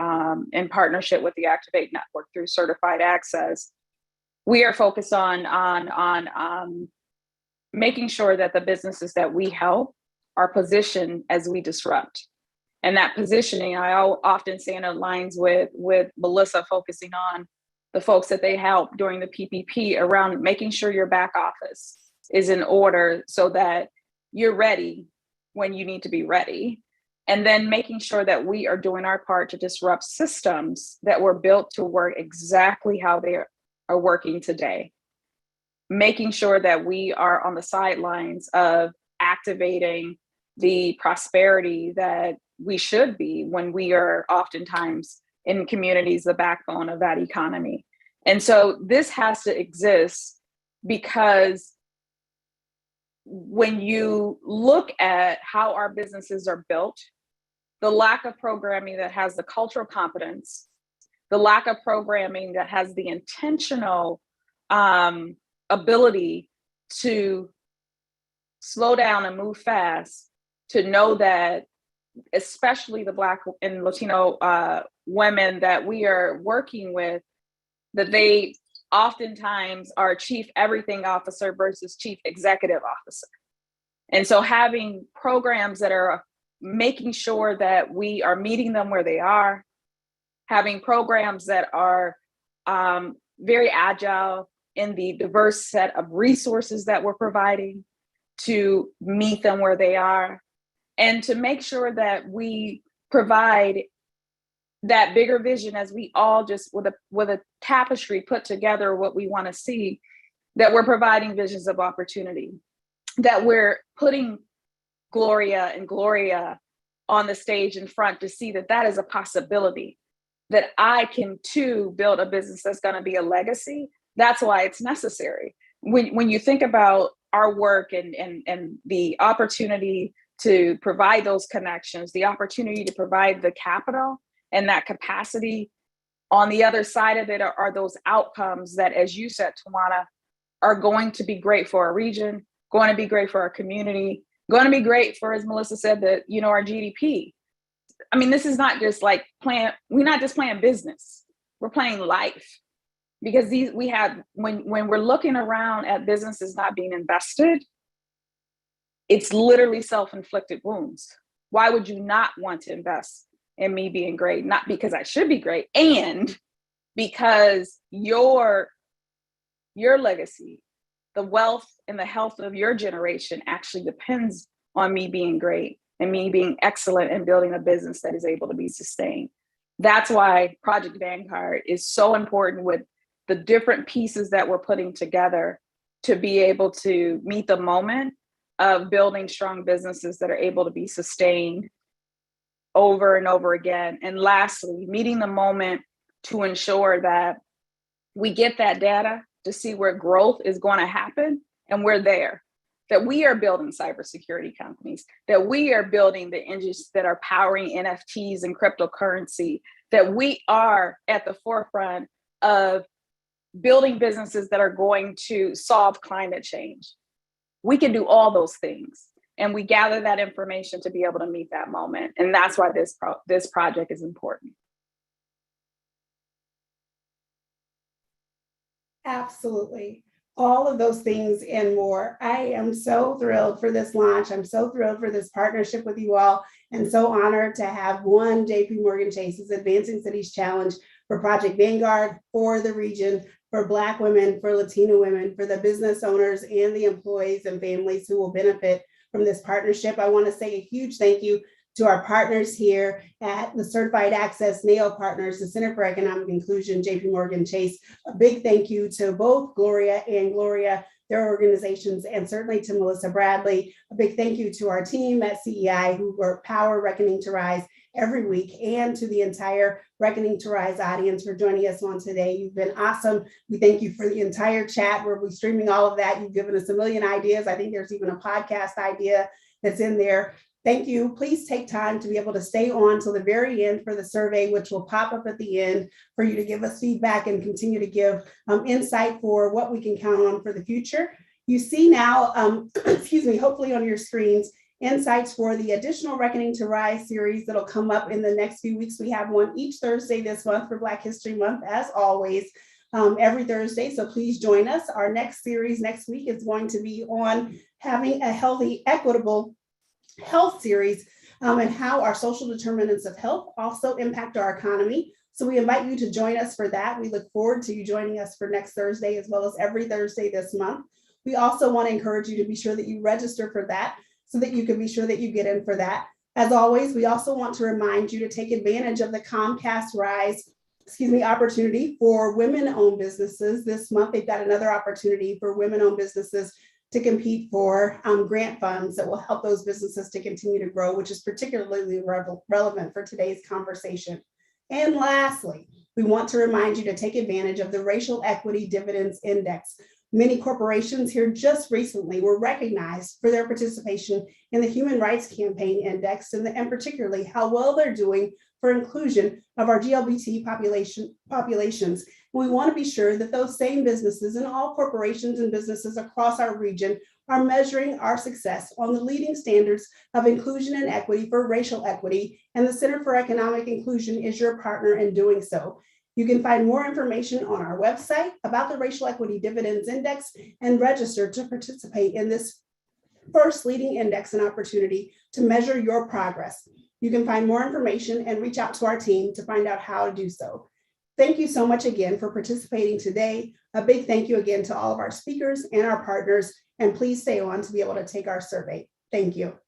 in partnership with the Activate Network through Certified Access, we are focused on making sure that the businesses that we help are positioned as we disrupt. And that positioning, I often say, it aligns with Melissa focusing on the folks that they help during the PPP around making sure your back office is in order so that you're ready when you need to be ready. And then making sure that we are doing our part to disrupt systems that were built to work exactly how they are working today. Making sure that we are on the sidelines of activating the prosperity that we should be when we are oftentimes in communities, the backbone of that economy. And so this has to exist because when you look at how our businesses are built, the lack of programming that has the cultural competence, the lack of programming that has the intentional ability to slow down and move fast, to know that especially the Black and Latino women that we are working with, that they oftentimes are chief everything officer versus chief executive officer. And so having programs that are making sure that we are meeting them where they are, having programs that are very agile in the diverse set of resources that we're providing to meet them where they are, and to make sure that we provide that bigger vision as we all just with a tapestry put together what we want to see, that we're providing visions of opportunity, that we're putting Gloria and Gloria on the stage in front to see that that is a possibility, that I can too build a business that's going to be a legacy. That's why it's necessary. When you think about our work and the opportunity to provide those connections, the opportunity to provide the capital and that capacity, on the other side of it are those outcomes that, as you said, Tawana, are going to be great for our region, going to be great for our community, going to be great for, as Melissa said, our GDP. I mean, this is not just like we're not just playing business, we're playing life. Because when we're looking around at businesses not being invested, it's literally self-inflicted wounds. Why would you not want to invest in me being great? Not because I should be great, and because your legacy, the wealth and the health of your generation actually depends on me being great and me being excellent and building a business that is able to be sustained. That's why Project Vanguard is so important, with the different pieces that we're putting together to be able to meet the moment of building strong businesses that are able to be sustained over and over again. And lastly, meeting the moment to ensure that we get that data to see where growth is going to happen, and we're there. That we are building cybersecurity companies, that we are building the engines that are powering NFTs and cryptocurrency, that we are at the forefront of building businesses that are going to solve climate change. We can do all those things, and we gather that information to be able to meet that moment. And that's why this project is important. Absolutely. All of those things and more. I am so thrilled for this launch. I'm so thrilled for this partnership with you all, and so honored to have JP Morgan Chase's Advancing Cities Challenge for Project Vanguard, for the region, for Black women, for Latino women, for the business owners and the employees and families who will benefit from this partnership. I want to say a huge thank you to our partners here at the Certified Access NAO partners, the Center for Economic Inclusion, JP Morgan Chase. A big thank you to both Gloria and Gloria, their organizations, and certainly to Melissa Bradley. A big thank you to our team at CEI who work Power Reckoning to Rise every week, and to the entire Reckoning to Rise audience for joining us on today. You've been awesome. We thank you for the entire chat. We'll be streaming all of that. You've given us a million ideas. I think there's even a podcast idea that's in there. Thank you. Please take time to be able to stay on till the very end for the survey, which will pop up at the end for you to give us feedback and continue to give insight for what we can count on for the future. You see now, excuse me, hopefully on your screens, insights for the additional Reckoning to Rise series that'll come up in the next few weeks. We have one each Thursday this month for Black History Month, as always, every Thursday. So please join us. Our next series next week is going to be on having a healthy, equitable health series, and how our social determinants of health also impact our economy. So we invite you to join us for that. We look forward to you joining us for next Thursday, as well as every Thursday this month. We also want to encourage you to be sure that you register for that so that you can be sure that you get in for that. As always, we also want to remind you to take advantage of the Comcast Rise opportunity for women-owned businesses. This month, they've got another opportunity for women-owned businesses to compete for grant funds that will help those businesses to continue to grow, which is particularly relevant for today's conversation. And lastly, we want to remind you to take advantage of the Racial Equity Dividends Index. Many corporations here just recently were recognized for their participation in the Human Rights Campaign Index, and particularly how well they're doing for inclusion of our GLBT populations. We want to be sure that those same businesses and all corporations and businesses across our region are measuring our success on the leading standards of inclusion and equity for racial equity, and the Center for Economic Inclusion is your partner in doing so. You can find more information on our website about the Racial Equity Dividends Index and register to participate in this first leading index and opportunity to measure your progress. You can find more information and reach out to our team to find out how to do so. Thank you so much again for participating today. A big thank you again to all of our speakers and our partners, and please stay on to be able to take our survey. Thank you.